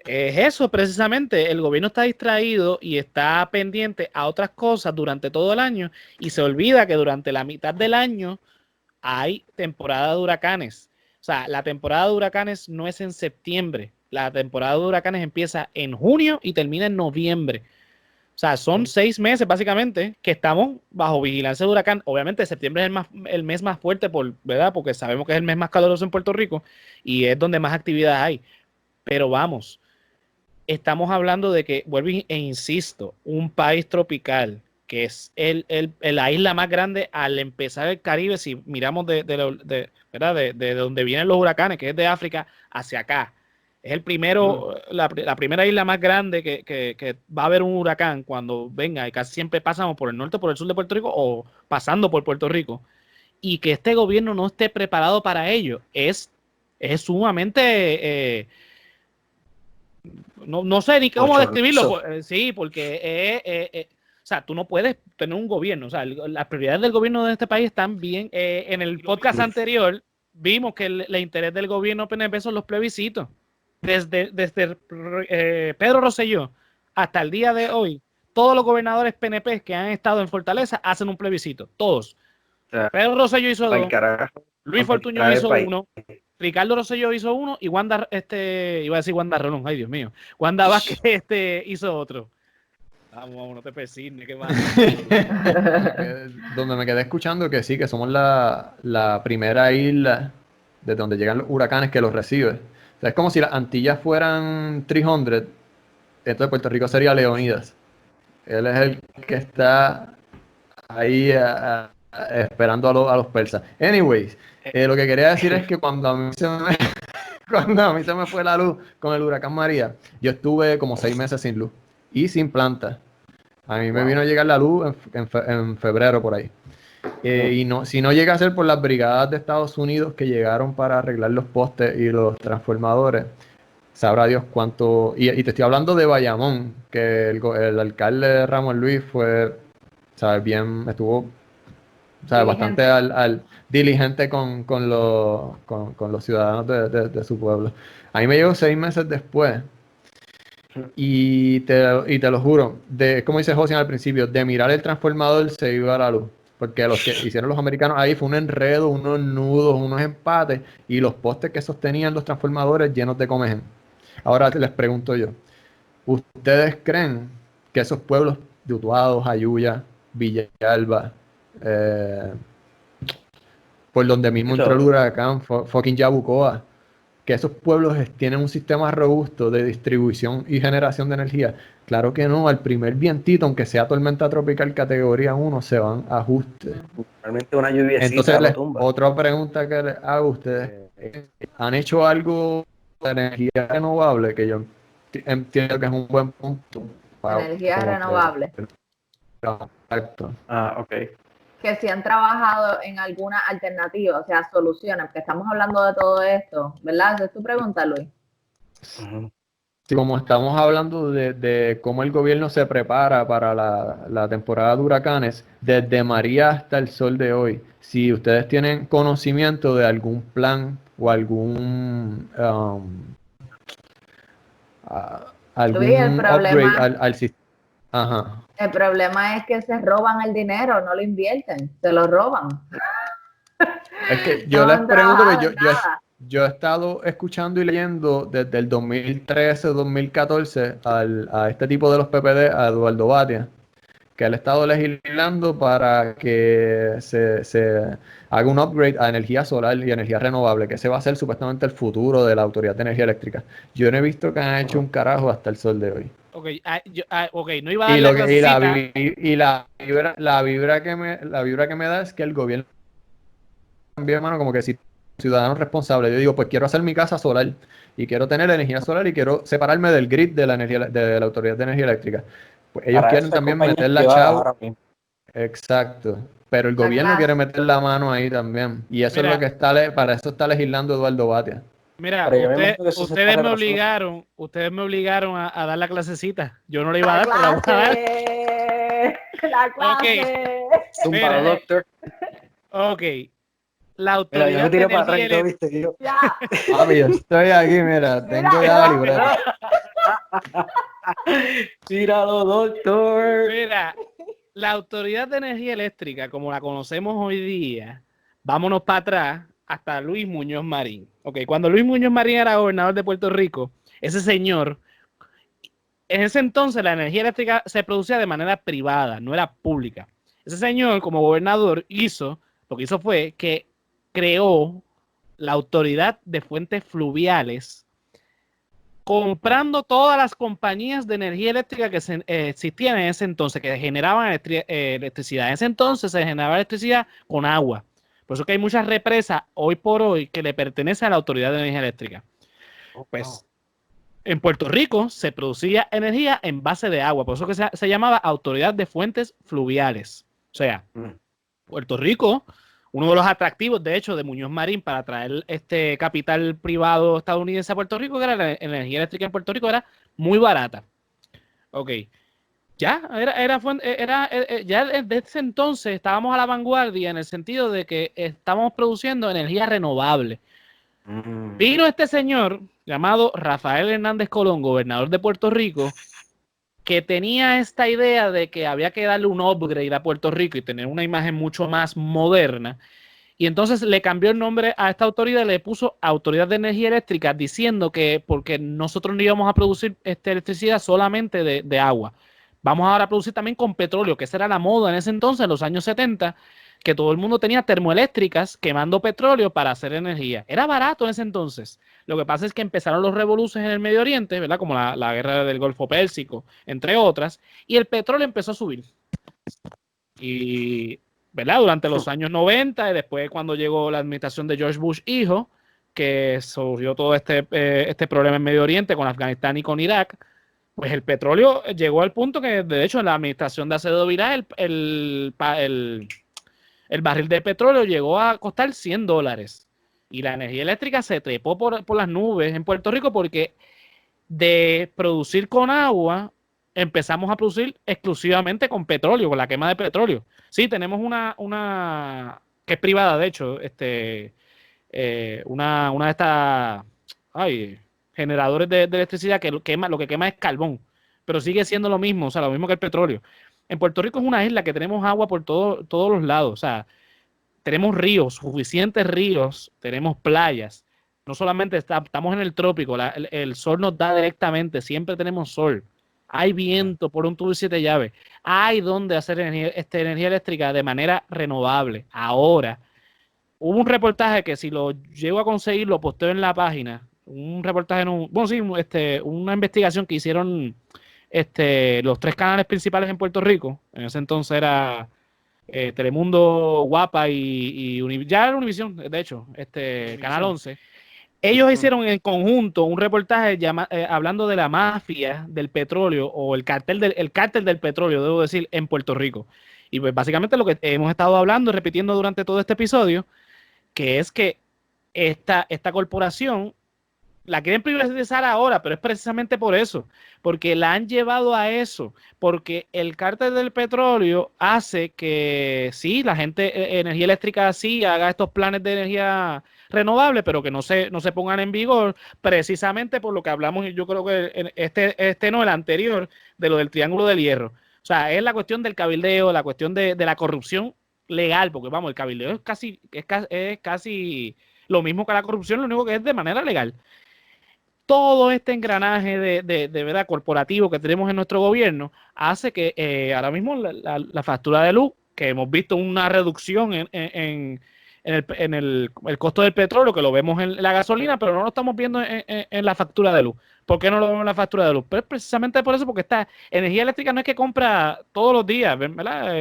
S1: es eso precisamente. El gobierno está distraído y está pendiente a otras cosas durante todo el año y se olvida que durante la mitad del año hay temporada de huracanes. O sea, la temporada de huracanes no es en septiembre. La temporada de huracanes empieza en junio y termina en noviembre. O sea, son 6 meses básicamente que estamos bajo vigilancia de huracán. Obviamente septiembre es el mes más fuerte, ¿verdad? Porque sabemos que es el mes más caluroso en Puerto Rico y es donde más actividad hay. Pero vamos, estamos hablando de que, vuelvo e insisto, un país tropical que es la isla más grande al empezar el Caribe, si miramos de donde vienen los huracanes, que es de África hacia acá. Es el primero, la primera isla más grande que va a haber un huracán cuando venga, y casi siempre pasamos por el norte o por el sur de Puerto Rico o pasando por Puerto Rico. Y que este gobierno no esté preparado para ello es sumamente... no sé ni cómo describirlo. Sí, porque o sea, tú no puedes tener un gobierno. O sea, las prioridades del gobierno de este país están bien. En el podcast anterior vimos que el interés del gobierno PNP son los plebiscitos. Desde Pedro Rosselló hasta el día de hoy, todos los gobernadores PNP que han estado en Fortaleza hacen un plebiscito. Todos. Pedro Rosselló hizo 2. Luis Fortuño hizo 1. Ricardo Rosselló hizo 1 y Wanda, iba a decir Wanda Rolón, ay Dios mío. Wanda Vázquez hizo otro. Vamos, no te persignes, qué más.
S2: Donde me quedé escuchando que sí, que somos la primera isla de donde llegan los huracanes que los recibe. O sea, es como si las Antillas fueran 300, entonces Puerto Rico sería Leonidas. Él es el que está ahí esperando a los persas. Anyways, lo que quería decir es que cuando a mí se me fue la luz con el huracán María, yo estuve como 6 meses sin luz y sin planta. A mí me vino a llegar la luz en febrero por ahí. Y si no llega a ser por las brigadas de Estados Unidos que llegaron para arreglar los postes y los transformadores, sabrá Dios cuánto. Y te estoy hablando de Bayamón, que el alcalde Ramón Luis fue, ¿sabes? Estuvo, ¿sabes? Bastante diligente con los ciudadanos de su pueblo. A mí me llegó 6 meses después. Y te lo juro, como dice José al principio, de mirar el transformador se iba a la luz. Porque los que hicieron los americanos ahí fue un enredo, unos nudos, unos empates y los postes que sostenían los transformadores llenos de comején. Ahora les pregunto yo, ¿ustedes creen que esos pueblos de Utuado, Jayuya, Villalba, eh, por donde mismo entró el huracán, fucking Yabucoa, que esos pueblos tienen un sistema robusto de distribución y generación de energía? Claro que no, al primer vientito, aunque sea tormenta tropical categoría 1, se van a ajustes.
S4: Realmente una lluviecita
S2: Entonces,
S4: lo tumba.
S2: otra pregunta que les hago a ustedes, ¿han hecho algo de energía renovable? Que yo entiendo que es un buen punto.
S3: Energía renovable.
S2: Exacto.
S4: Ok.
S3: Que si han trabajado en alguna alternativa, o sea, soluciones, porque estamos hablando de todo esto, ¿verdad? Esa es tu pregunta, Luis.
S2: Sí, como estamos hablando de cómo el gobierno se prepara para la temporada de huracanes, desde María hasta el sol de hoy, si ustedes tienen conocimiento de algún plan o algún
S3: Luis, el
S2: upgrade
S3: problema,
S2: al sistema. Ajá.
S3: el problema es que se roban el dinero, no lo invierten, se lo roban.
S2: Es que yo les pregunto que yo he estado escuchando y leyendo desde el 2013-2014 a este tipo de los PPD, a Eduardo Batia, que él ha estado legislando para que se haga un upgrade a energía solar y energía renovable, que ese va a ser supuestamente el futuro de la Autoridad de Energía Eléctrica. Yo no he visto que han hecho un carajo hasta el sol de hoy.
S1: Okay, no iba a dar la clasecita.
S2: Y la vibra que me da es que el gobierno también, hermano, como que si ciudadano responsable, yo digo, pues quiero hacer mi casa solar y quiero tener energía solar y quiero separarme del grid de la energía de la Autoridad de Energía Eléctrica. Pues ellos quieren también meter la chavo. Exacto. Pero el gobierno quiere meter la mano ahí también. Y eso es lo que para eso está legislando Eduardo Batia.
S1: Mira, ustedes me obligaron a dar la clasecita. Yo no la iba a dar, pero la voy a dar.
S3: La clase.
S1: Mira, doctor. Ok. La Autoridad de Energía Eléctrica.
S2: Papi, yo estoy aquí, mira, tengo ya la libreta.
S4: Tíralo, doctor.
S1: Mira, la Autoridad de Energía Eléctrica, como la conocemos hoy día, vámonos para atrás hasta Luis Muñoz Marín. Ok, cuando Luis Muñoz Marín era gobernador de Puerto Rico, ese señor, en ese entonces la energía eléctrica se producía de manera privada, no era pública. Ese señor, como gobernador, lo que hizo fue que creó la Autoridad de Fuentes Fluviales, comprando todas las compañías de energía eléctrica que existían en ese entonces, que generaban electricidad. En ese entonces se generaba electricidad con agua. Por eso que hay muchas represas hoy por hoy que le pertenecen a la Autoridad de Energía Eléctrica. Pues en Puerto Rico se producía energía en base de agua. Por eso que se llamaba Autoridad de Fuentes Fluviales. O sea, Puerto Rico, uno de los atractivos, de hecho, de Muñoz Marín para traer este capital privado estadounidense a Puerto Rico, que era la energía eléctrica en Puerto Rico, era muy barata. Ok. Ya, ya desde ese entonces estábamos a la vanguardia en el sentido de que estamos produciendo energía renovable. Vino este señor llamado Rafael Hernández Colón, gobernador de Puerto Rico, que tenía esta idea de que había que darle un upgrade a Puerto Rico y tener una imagen mucho más moderna. Y entonces le cambió el nombre a esta autoridad y le puso Autoridad de Energía Eléctrica, diciendo que porque nosotros no íbamos a producir electricidad solamente de agua. Vamos ahora a producir también con petróleo, que esa era la moda en ese entonces, en los años 70, que todo el mundo tenía termoeléctricas quemando petróleo para hacer energía. Era barato en ese entonces. Lo que pasa es que empezaron los revoluciones en el Medio Oriente, ¿verdad? Como la guerra del Golfo Pérsico, entre otras, y el petróleo empezó a subir. Y, ¿verdad? Durante los años 90 y después cuando llegó la administración de George Bush hijo, que surgió todo este problema en Medio Oriente con Afganistán y con Irak, pues el petróleo llegó al punto que, de hecho, en la administración de Acevedo Vilá, el barril de petróleo llegó a costar $100. Y la energía eléctrica se trepó por las nubes en Puerto Rico porque de producir con agua empezamos a producir exclusivamente con petróleo, con la quema de petróleo. Sí, tenemos una que es privada, de hecho, una de estas generadores de electricidad que lo que quema es carbón, pero sigue siendo lo mismo, o sea, lo mismo que el petróleo. En Puerto Rico es una isla que tenemos agua por todos los lados, o sea, tenemos ríos, suficientes ríos, tenemos playas. No solamente estamos en el trópico, el sol nos da directamente, siempre tenemos sol. Hay viento por un tubo y 7 llaves. Hay donde hacer energía eléctrica de manera renovable. Ahora, hubo un reportaje que si lo llego a conseguir, lo posteo en la página. Un reportaje, una investigación que hicieron los 3 canales principales en Puerto Rico. En ese entonces era Telemundo, Guapa ya era Univisión, de hecho, Canal 11. Ellos hicieron en conjunto un reportaje hablando de la mafia del petróleo o el cártel del petróleo, debo decir, en Puerto Rico. Y pues básicamente lo que hemos estado hablando y repitiendo durante todo este episodio, que es que esta corporación la quieren privatizar ahora, pero es precisamente por eso, porque la han llevado a eso, porque el cártel del petróleo hace que sí, la gente, energía eléctrica sí, haga estos planes de energía renovable, pero que no se pongan en vigor, precisamente por lo que hablamos, y yo creo que el anterior, de lo del Triángulo del Hierro. O sea, es la cuestión del cabildeo, la cuestión de la corrupción legal, porque vamos, el cabildeo es casi lo mismo que la corrupción, lo único que es de manera legal. Todo este engranaje de verdad corporativo que tenemos en nuestro gobierno hace que ahora mismo la factura de luz, que hemos visto una reducción en el costo del petróleo, que lo vemos en la gasolina, pero no lo estamos viendo en la factura de luz. ¿Por qué no lo vemos en la factura de luz? Pues precisamente por eso, porque esta energía eléctrica no es que compra todos los días, ¿verdad?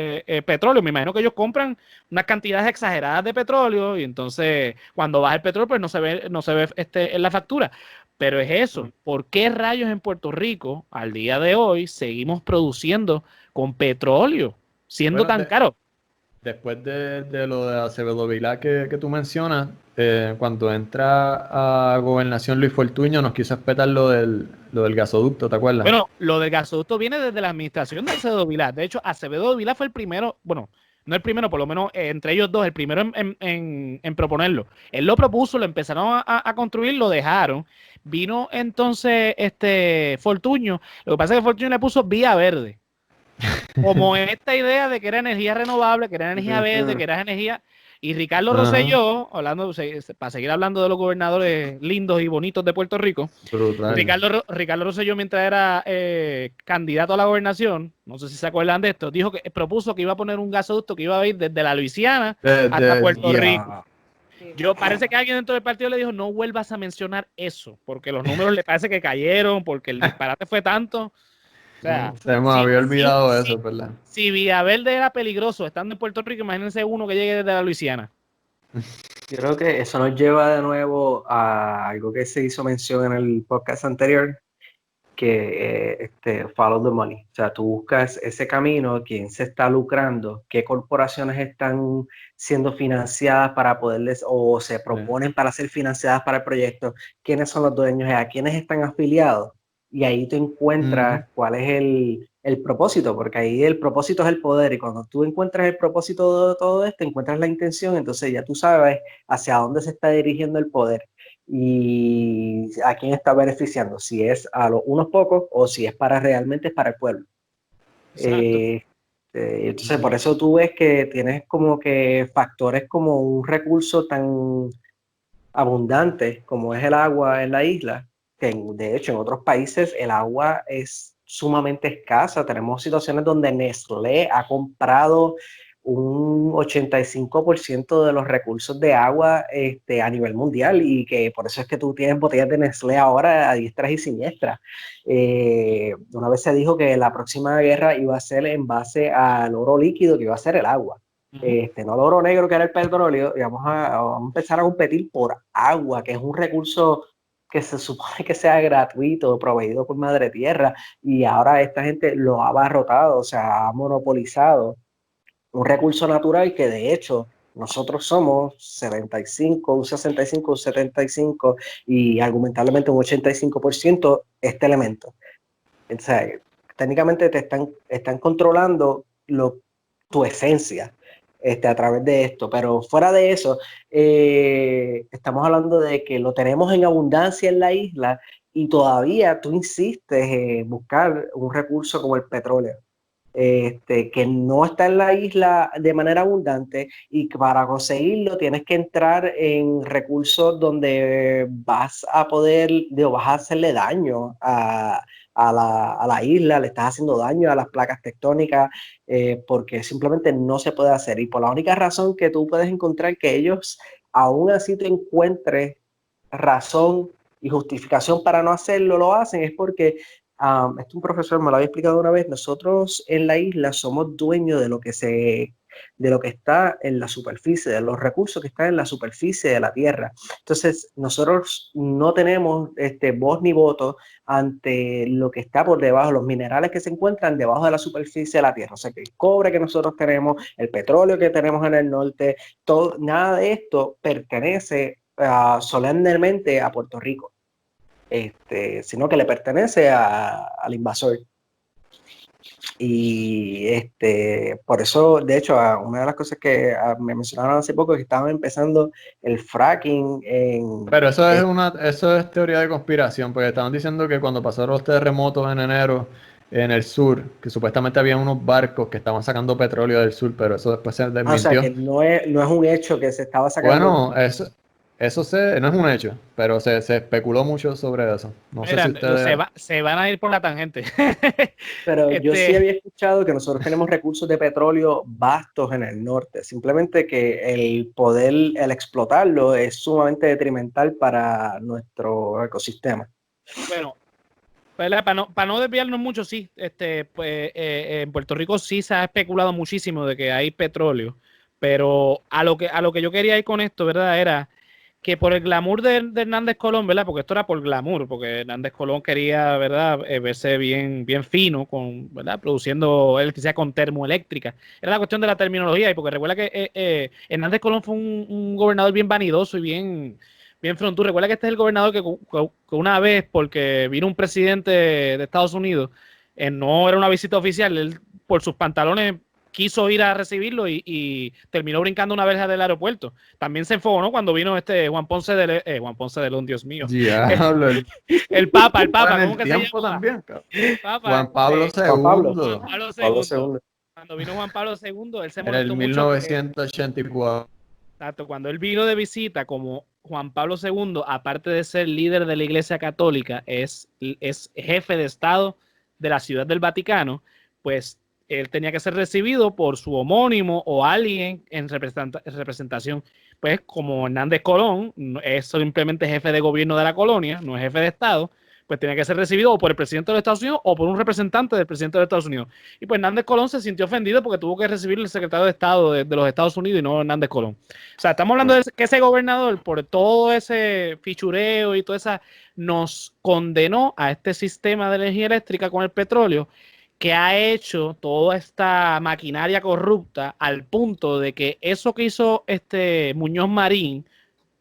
S1: Petróleo. Me imagino que ellos compran unas cantidades exageradas de petróleo y entonces cuando baja el petróleo pues no se ve en la factura. Pero es eso, ¿por qué rayos en Puerto Rico al día de hoy seguimos produciendo con petróleo siendo tan caro?
S2: Después de lo de Acevedo Vilá que tú mencionas, cuando entra a gobernación Luis Fortuño nos quiso espetar lo del gasoducto, ¿te acuerdas?
S1: Bueno, lo del gasoducto viene desde la administración de Acevedo Vilá. De hecho, Acevedo Vilá fue el primero, bueno, no el primero, por lo menos entre ellos dos, el primero en proponerlo. Él lo propuso, lo empezaron a construir, lo dejaron. Vino entonces Fortuño. Lo que pasa es que Fortuño le puso vía verde. Como esta idea de que era energía renovable, que era energía verde, que era energía... Y Ricardo Rosselló, para seguir hablando de los gobernadores lindos y bonitos de Puerto Rico, Ricardo Rosselló, mientras era candidato a la gobernación, no sé si se acuerdan de esto, propuso que iba a poner un gasoducto que iba a ir desde la Luisiana hasta Puerto Rico. Parece que alguien dentro del partido le dijo, no vuelvas a mencionar eso, porque los números le parece que cayeron, porque el disparate fue tanto. O sea,
S2: se me había olvidado eso, ¿verdad?
S1: Si Villaverde era peligroso estando en Puerto Rico, imagínense uno que llegue desde la Luisiana.
S4: Yo creo que eso nos lleva de nuevo a algo que se hizo mención en el podcast anterior, que follow the money. O sea, tú buscas ese camino, quién se está lucrando, qué corporaciones están siendo financiadas para poderles, o se proponen para ser financiadas para el proyecto, quiénes son los dueños, a quiénes están afiliados. Y ahí tú encuentras cuál es el propósito, porque ahí el propósito es el poder, y cuando tú encuentras el propósito de todo esto, encuentras la intención, entonces ya tú sabes hacia dónde se está dirigiendo el poder y a quién está beneficiando, si es a los unos pocos o si es realmente es para el pueblo. Entonces por eso tú ves que tienes como que factores como un recurso tan abundante como es el agua en la isla, que de hecho en otros países el agua es sumamente escasa. Tenemos situaciones donde Nestlé ha comprado un 85% de los recursos de agua a nivel mundial, y que por eso es que tú tienes botellas de Nestlé ahora a diestras y siniestras. Una vez se dijo que la próxima guerra iba a ser en base al oro líquido que iba a ser el agua. No el oro negro que era el petróleo, y vamos a empezar a competir por agua, que es un recurso que se supone que sea gratuito, proveído por Madre Tierra, y ahora esta gente lo ha abarrotado, o sea, ha monopolizado un recurso natural que de hecho nosotros somos 75, un 65, un 75 y argumentablemente un 85% este elemento. O sea, técnicamente te están controlando tu esencia a través de esto, pero fuera de eso, estamos hablando de que lo tenemos en abundancia en la isla y todavía tú insistes en buscar un recurso como el petróleo, que no está en la isla de manera abundante y que para conseguirlo tienes que entrar en recursos donde vas a poder, vas a hacerle daño a la isla, le estás haciendo daño a las placas tectónicas, porque simplemente no se puede hacer. Y por la única razón que tú puedes encontrar que ellos, aún así te encuentres razón y justificación para no hacerlo, lo hacen, es porque esto un profesor me lo había explicado una vez. Nosotros en la isla somos dueños de lo que está en la superficie, de los recursos que están en la superficie de la tierra. Entonces, nosotros no tenemos voz ni voto ante lo que está por debajo, los minerales que se encuentran debajo de la superficie de la tierra. O sea, que el cobre que nosotros tenemos, el petróleo que tenemos en el norte, todo, nada de esto pertenece solemnemente a Puerto Rico. Sino que le pertenece al invasor. Y por eso, de hecho, una de las cosas que me mencionaron hace poco es que estaban empezando el fracking
S2: Pero eso es teoría de conspiración, porque estaban diciendo que cuando pasaron los terremotos en enero en el sur, que supuestamente había unos barcos que estaban sacando petróleo del sur, pero eso después se desmintió.
S4: O sea, que no es un hecho que se estaba sacando.
S2: Bueno, eso no es un hecho, pero se especuló mucho sobre eso. No sé si ustedes...
S1: se van a ir por la tangente.
S4: Pero yo sí había escuchado que nosotros tenemos recursos de petróleo vastos en el norte. Simplemente que el explotarlo es sumamente detrimental para nuestro ecosistema.
S1: Bueno, para no desviarnos mucho, sí, pues, en Puerto Rico sí se ha especulado muchísimo de que hay petróleo, pero a lo que yo quería ir con esto, ¿verdad? Era que por el glamour de Hernández Colón, ¿verdad? Porque esto era por glamour, porque Hernández Colón quería, ¿verdad? Verse bien fino, ¿verdad? Produciendo electricidad con termoeléctrica. Era la cuestión de la terminología, y porque recuerda que Hernández Colón fue un gobernador bien vanidoso y bien frontú. Recuerda que este es el gobernador que una vez, porque vino un presidente de Estados Unidos, no era una visita oficial, él por sus pantalones quiso ir a recibirlo y terminó brincando una verja del aeropuerto. También se enfogó, ¿no? Cuando vino Juan Ponce de León, Dios mío.
S2: Diablo,
S1: el Papa,
S2: ¿cómo que se llama? También,
S1: Papa,
S2: Juan Pablo II.
S4: Pablo II.
S1: Cuando vino Juan Pablo II, él se
S2: en
S1: molestó
S2: el
S1: mucho.
S2: 1984.
S1: Exacto, cuando él vino de visita como Juan Pablo II, aparte de ser líder de la Iglesia Católica, es jefe de Estado de la Ciudad del Vaticano, pues él tenía que ser recibido por su homónimo o alguien en representación. Pues como Hernández Colón es simplemente jefe de gobierno de la colonia, no es jefe de Estado, pues tenía que ser recibido o por el presidente de los Estados Unidos o por un representante del presidente de los Estados Unidos. Y pues Hernández Colón se sintió ofendido porque tuvo que recibir el secretario de Estado de los Estados Unidos y no Hernández Colón. O sea, estamos hablando de que ese gobernador, por todo ese fichureo y toda esa, nos condenó a este sistema de energía eléctrica con el petróleo, que ha hecho toda esta maquinaria corrupta al punto de que eso que hizo Muñoz Marín,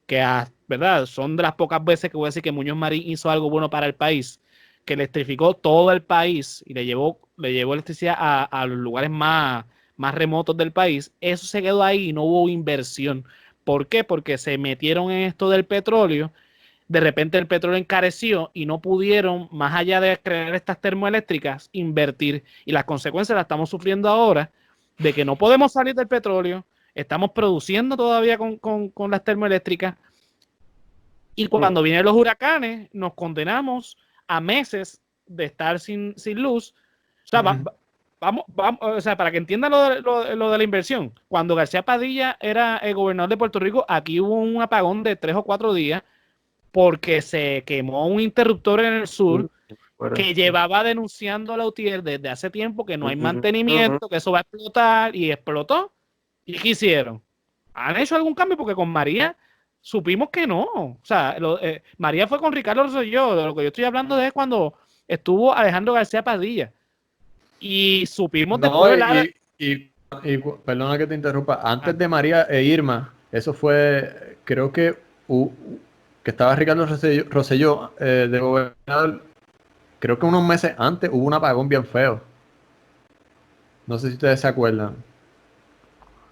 S1: que ¿verdad? Son de las pocas veces que voy a decir que Muñoz Marín hizo algo bueno para el país, que electrificó todo el país y le llevó electricidad a los lugares más remotos del país. Eso se quedó ahí y no hubo inversión. ¿Por qué? Porque se metieron en esto del petróleo. De repente el petróleo encareció y no pudieron, más allá de crear estas termoeléctricas, invertir. Y las consecuencias las estamos sufriendo ahora, de que no podemos salir del petróleo, estamos produciendo todavía con las termoeléctricas, y cuando vienen los huracanes nos condenamos a meses de estar sin luz. O sea, vamos, o sea, para que entiendan lo de la inversión, cuando García Padilla era el gobernador de Puerto Rico, aquí hubo un apagón de 3 o 4 días porque se quemó un interruptor en el sur que llevaba denunciando a la UTIER desde hace tiempo que no hay mantenimiento, que eso va a explotar, y explotó. ¿Y qué hicieron? ¿Han hecho algún cambio? Porque con María supimos que no. O sea, María fue con Ricardo Rosselló. De lo que yo estoy hablando es cuando estuvo Alejandro García Padilla. Y supimos después...
S2: perdona que te interrumpa. Antes de María e Irma, eso fue, creo que estaba Ricardo Rosselló de gobernador. Creo que unos meses antes hubo un apagón bien feo. No sé si ustedes se acuerdan.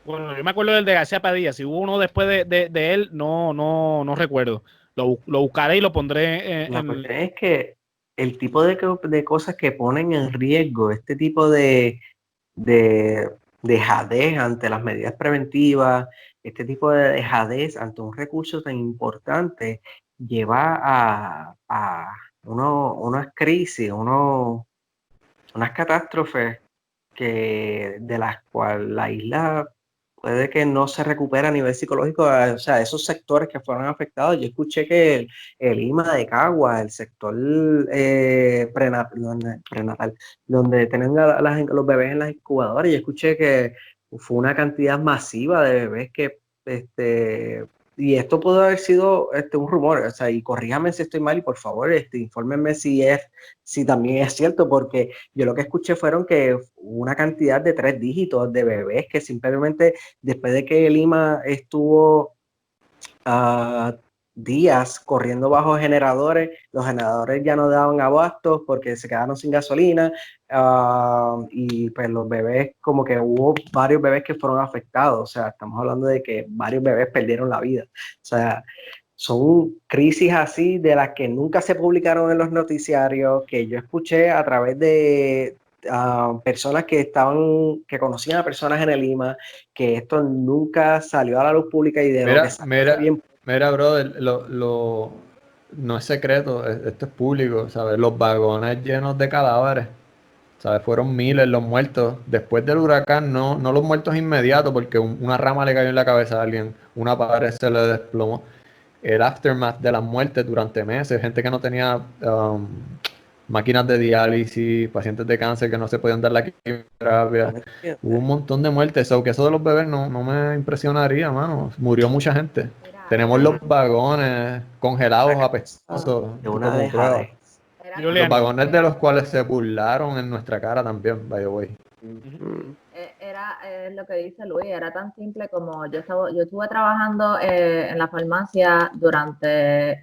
S1: Bueno, yo me acuerdo del de García Padilla. Si hubo uno después de él, no recuerdo. Lo buscaré y lo pondré
S4: La cuestión es que el tipo de cosas que ponen en riesgo este tipo de dejadez ante las medidas preventivas, este tipo de dejadez ante un recurso tan importante, lleva a unas crisis, unas catástrofes de las cuales la isla puede que no se recupere a nivel psicológico, o sea, esos sectores que fueron afectados. Yo escuché que el IMA de Cagua, el sector prenatal, donde tienen los bebés en las incubadoras, yo escuché que fue una cantidad masiva de bebés que, y esto pudo haber sido un rumor, o sea, y corríjame si estoy mal y por favor, infórmenme si también es cierto, porque yo lo que escuché fueron que una cantidad de 3 dígitos de bebés que simplemente después de que Lima estuvo días corriendo bajo generadores, los generadores ya no daban abasto porque se quedaron sin gasolina, y pues los bebés, como que hubo varios bebés que fueron afectados, o sea, estamos hablando de que varios bebés perdieron la vida, o sea, son crisis así de las que nunca se publicaron en los noticiarios, que yo escuché a través de personas que conocían a personas en el Lima, que esto nunca salió a la luz pública y de lo que salió bien.
S2: Mira, brother, no es secreto, esto es público, ¿sabes? Los vagones llenos de cadáveres, ¿sabes? Fueron miles los muertos. Después del huracán, no los muertos inmediatos, porque una rama le cayó en la cabeza a alguien, una pared se le desplomó. El aftermath de las muertes durante meses, gente que no tenía máquinas de diálisis, pacientes de cáncer que no se podían dar la quimioterapia. Hubo un montón de muertes, aunque eso de los bebés no me impresionaría, mano. Murió mucha gente. Tenemos los vagones congelados apestosos,
S4: De una
S2: como prueba.
S1: Julián.
S2: Los vagones de los cuales se burlaron en nuestra cara también, by the way.
S3: Era lo que dice Luis, era tan simple como yo estuve trabajando en la farmacia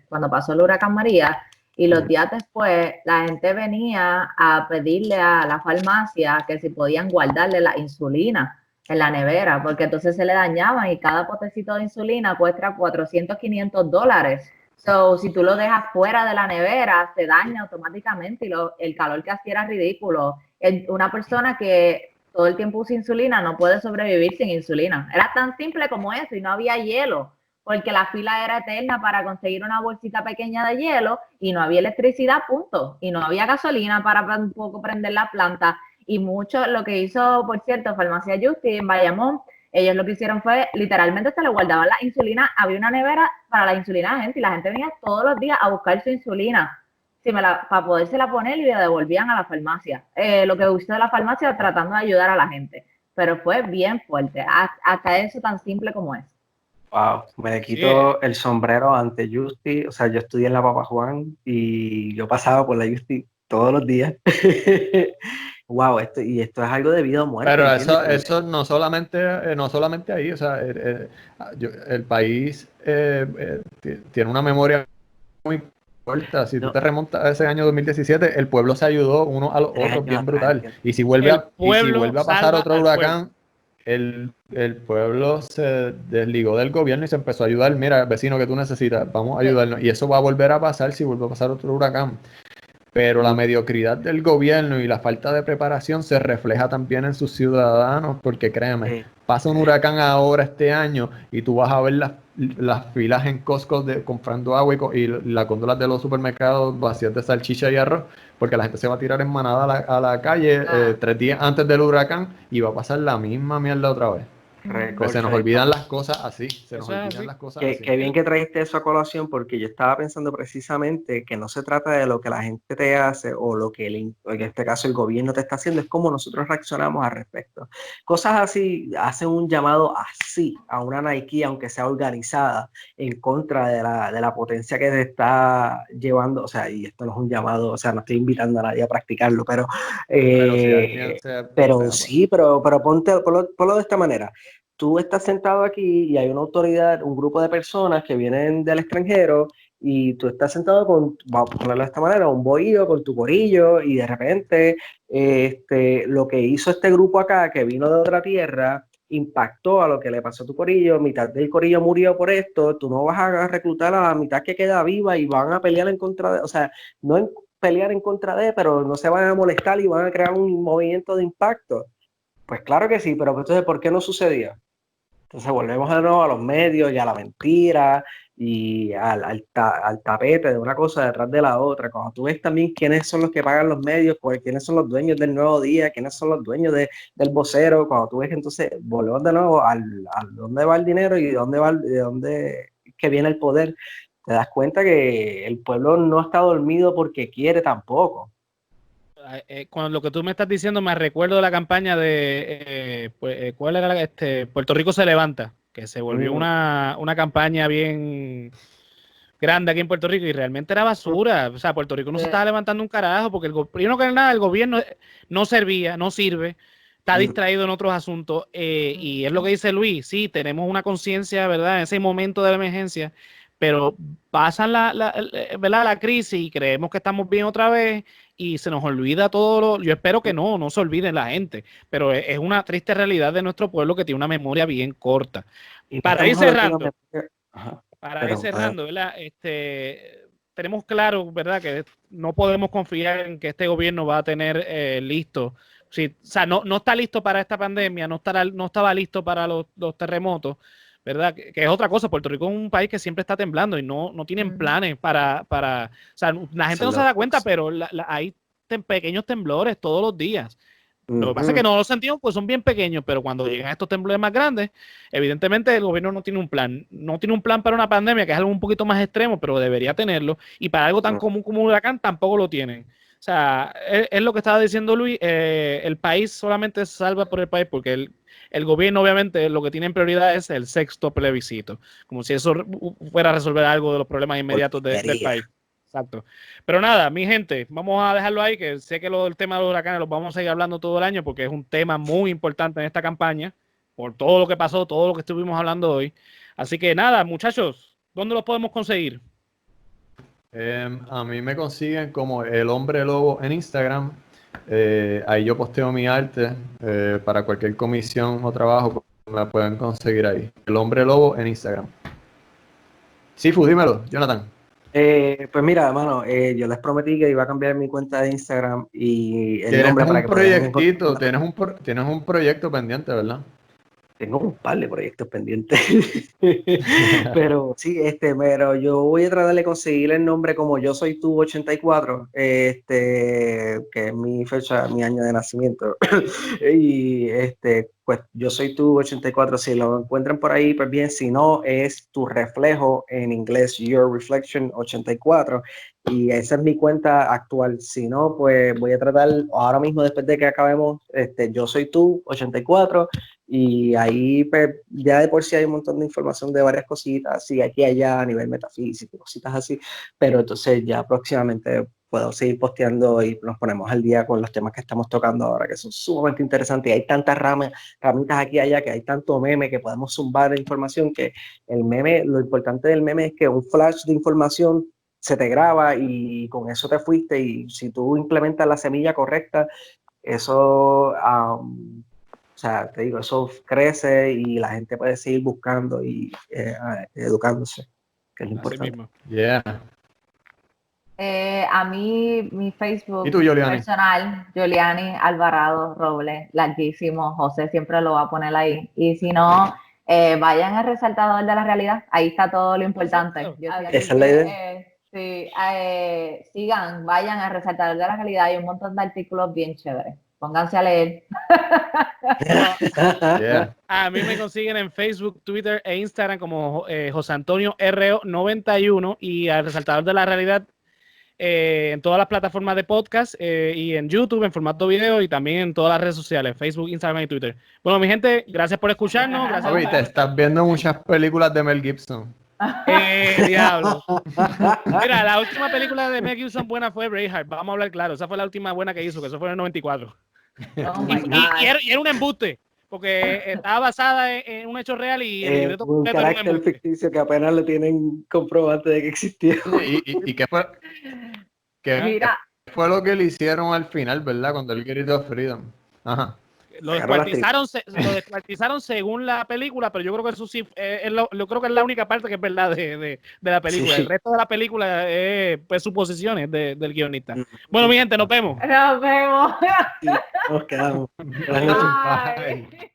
S3: cuando pasó el huracán María, y los días después la gente venía a pedirle a la farmacia que si podían guardarle la insulina en la nevera, porque entonces se le dañaban y cada potecito de insulina cuesta $400, $500. So, si tú lo dejas fuera de la nevera, se daña automáticamente y el calor que hacía era ridículo. Una persona que todo el tiempo usa insulina no puede sobrevivir sin insulina. Era tan simple como eso y no había hielo, porque la fila era eterna para conseguir una bolsita pequeña de hielo y no había electricidad, punto. Y no había gasolina para un poco prender la planta. Y mucho, lo que hizo, por cierto, Farmacia Justi en Bayamón, ellos lo que hicieron fue, literalmente se le guardaban la insulina, había una nevera para la insulina a la gente y la gente venía todos los días a buscar su insulina para podérsela poner y le devolvían a la farmacia. Lo que gustó de la farmacia tratando de ayudar a la gente, pero fue bien fuerte, hasta eso tan simple como es.
S4: Wow, me quito el sombrero ante Justi, o sea, yo estudié en la Papa Juan y yo pasaba por la Justi todos los días. Wow, esto es algo de vida o muerte.
S2: Pero eso no solamente ahí, o sea, el país tiene una memoria muy corta. Si tú te remontas a ese año 2017, el pueblo se ayudó uno a los otros bien brutal. Y si vuelve a pasar otro huracán, el pueblo se desligó del gobierno y se empezó a ayudar. Mira, vecino, que tú necesitas, vamos a ayudarnos. Y eso va a volver a pasar si vuelve a pasar otro huracán. Pero la mediocridad del gobierno y la falta de preparación se refleja también en sus ciudadanos, porque créeme, pasa un huracán ahora este año y tú vas a ver las filas en Costco comprando agua y las góndolas de los supermercados vacías de salchicha y arroz, porque la gente se va a tirar en manada a la calle 3 días antes del huracán y va a pasar la misma mierda otra vez. Pues se nos olvidan las cosas así.
S4: Qué bien que trajiste eso a colación, porque yo estaba pensando precisamente que no se trata de lo que la gente te hace o lo que en este caso el gobierno te está haciendo, es cómo nosotros reaccionamos al respecto. Cosas así hacen un llamado así a una Nike, aunque sea organizada, en contra de la potencia que se está llevando. O sea, y esto no es un llamado, o sea, no estoy invitando a nadie a practicarlo, pero ponlo de esta manera. Tú estás sentado aquí y hay una autoridad, un grupo de personas que vienen del extranjero y tú estás sentado vamos a ponerlo de esta manera, un bohío con tu corillo y de repente lo que hizo este grupo acá que vino de otra tierra impactó a lo que le pasó a tu corillo, mitad del corillo murió por esto, tú no vas a reclutar a la mitad que queda viva y van a pelear en contra de, o sea, no en pelear en contra de, pero no se van a molestar y van a crear un movimiento de impacto. Pues claro que sí, pero entonces, ¿por qué no sucedió? Entonces volvemos de nuevo a los medios y a la mentira y al tapete de una cosa detrás de la otra. Cuando tú ves también quiénes son los que pagan los medios, pues quiénes son los dueños del Nuevo Día, quiénes son los dueños del vocero, cuando tú ves entonces volvemos de nuevo a dónde va el dinero y de dónde es que viene el poder, te das cuenta que el pueblo no está dormido porque quiere tampoco.
S1: Cuando lo que tú me estás diciendo me recuerdo de la campaña de ¿cuál era? Puerto Rico se levanta, que se volvió una campaña bien grande aquí en Puerto Rico y realmente era basura. O sea, Puerto Rico no se estaba levantando un carajo porque primero que nada el gobierno no servía, no sirve, está distraído en otros asuntos y es lo que dice Luis, sí, tenemos una conciencia, ¿verdad? En ese momento de la emergencia, pero pasan ¿verdad? La crisis y creemos que estamos bien otra vez y se nos olvida todo yo espero que no se olvide la gente, pero es una triste realidad de nuestro pueblo que tiene una memoria bien corta.
S4: Y
S1: para ir cerrando,
S4: Perdón.
S1: ¿verdad? Tenemos claro, ¿verdad? Que no podemos confiar en que este gobierno va a tener listo. Sí, o sea, no está listo para esta pandemia, no estaba listo para los terremotos, ¿verdad? Que es otra cosa. Puerto Rico es un país que siempre está temblando y no tienen planes para. O sea, la gente no se da cuenta, pero hay pequeños temblores todos los días. Lo que pasa es que no los sentimos, pues son bien pequeños, pero cuando llegan estos temblores más grandes, evidentemente el gobierno no tiene un plan. No tiene un plan para una pandemia, que es algo un poquito más extremo, pero debería tenerlo. Y para algo tan común como un huracán, tampoco lo tienen. O sea, es lo que estaba diciendo Luis, el país solamente se salva por el país porque el gobierno obviamente lo que tiene en prioridad es el sexto plebiscito, como si eso fuera a resolver algo de los problemas inmediatos del país. Exacto. Pero nada, mi gente, vamos a dejarlo ahí, que sé que el tema de los huracanes lo vamos a seguir hablando todo el año porque es un tema muy importante en esta campaña, por todo lo que pasó, todo lo que estuvimos hablando hoy. Así que nada, muchachos, ¿dónde los podemos conseguir?
S2: A mí me consiguen como El Hombre Lobo en Instagram. Ahí yo posteo mi arte para cualquier comisión o trabajo, me pueden conseguir ahí. El Hombre Lobo en Instagram. Sifu, dímelo, Jonathan.
S4: Pues mira, hermano, yo les prometí que iba a cambiar mi cuenta de Instagram y el nombre para que
S2: proyectito, tienes un proyecto pendiente, ¿verdad?
S4: Tengo un par de proyectos pendientes. Pero sí, pero yo voy a tratar de conseguir el nombre como Yo Soy Tú 84, que es mi fecha, mi año de nacimiento. Y pues Yo Soy Tú 84, si lo encuentran por ahí, pues bien, si no, es Tu Reflejo en inglés, Your Reflection 84. Y esa es mi cuenta actual. Si no, pues voy a tratar ahora mismo, después de que acabemos, Yo Soy Tú 84. Y ahí pues, ya de por sí hay un montón de información de varias cositas, así aquí y allá a nivel metafísico, cositas así, pero entonces ya próximamente puedo seguir posteando y nos ponemos al día con los temas que estamos tocando ahora, que son sumamente interesantes y hay tantas ramitas aquí y allá, que hay tanto meme que podemos zumbar de información, que el meme, lo importante del meme es que un flash de información se te graba y con eso te fuiste, y si tú implementas la semilla correcta, eso... o sea, te digo, eso crece y la gente puede seguir buscando y educándose, que es lo importante.
S1: Mismo.
S2: Yeah.
S3: A mí, mi Facebook
S2: ¿Y tú, Giuliani?
S3: personal, Giuliani Alvarado Robles, larguísimo, José siempre lo va a poner ahí. Y si no, vayan al Resaltador de la Realidad, ahí está todo lo importante.
S4: Esa es la idea.
S3: Sí, sigan, vayan al Resaltador de la Realidad, hay un montón de artículos bien chéveres. Pónganse a leer.
S2: Yeah.
S1: A mí me consiguen en Facebook, Twitter e Instagram como José Antonio RO 91 y al Resaltador de la Realidad en todas las plataformas de podcast y en YouTube en formato video y también en todas las redes sociales, Facebook, Instagram y Twitter. Bueno, mi gente, gracias por escucharnos. Gracias.
S2: Oye, te estás viendo muchas películas de Mel Gibson.
S1: Diablo. Mira, la última película de Mel Gibson buena fue Braveheart. Vamos a hablar claro. Esa fue la última buena que hizo, que eso fue en el 94. Y era un embuste, porque estaba basada en un hecho real y el libreto
S4: un carácter ficticio que apenas le tienen comprobante de que existió.
S2: ¿Y qué fue? ¿Qué fue lo que le hicieron al final, verdad? Cuando él gritó Freedom. Ajá.
S1: Lo descuartizaron según la película, pero yo creo que eso sí, yo creo que es la única parte que es verdad de la película. El resto de la película es pues, suposiciones del guionista. Bueno, mi gente, nos vemos.
S3: Nos vemos.
S4: Nos quedamos.
S3: Bye.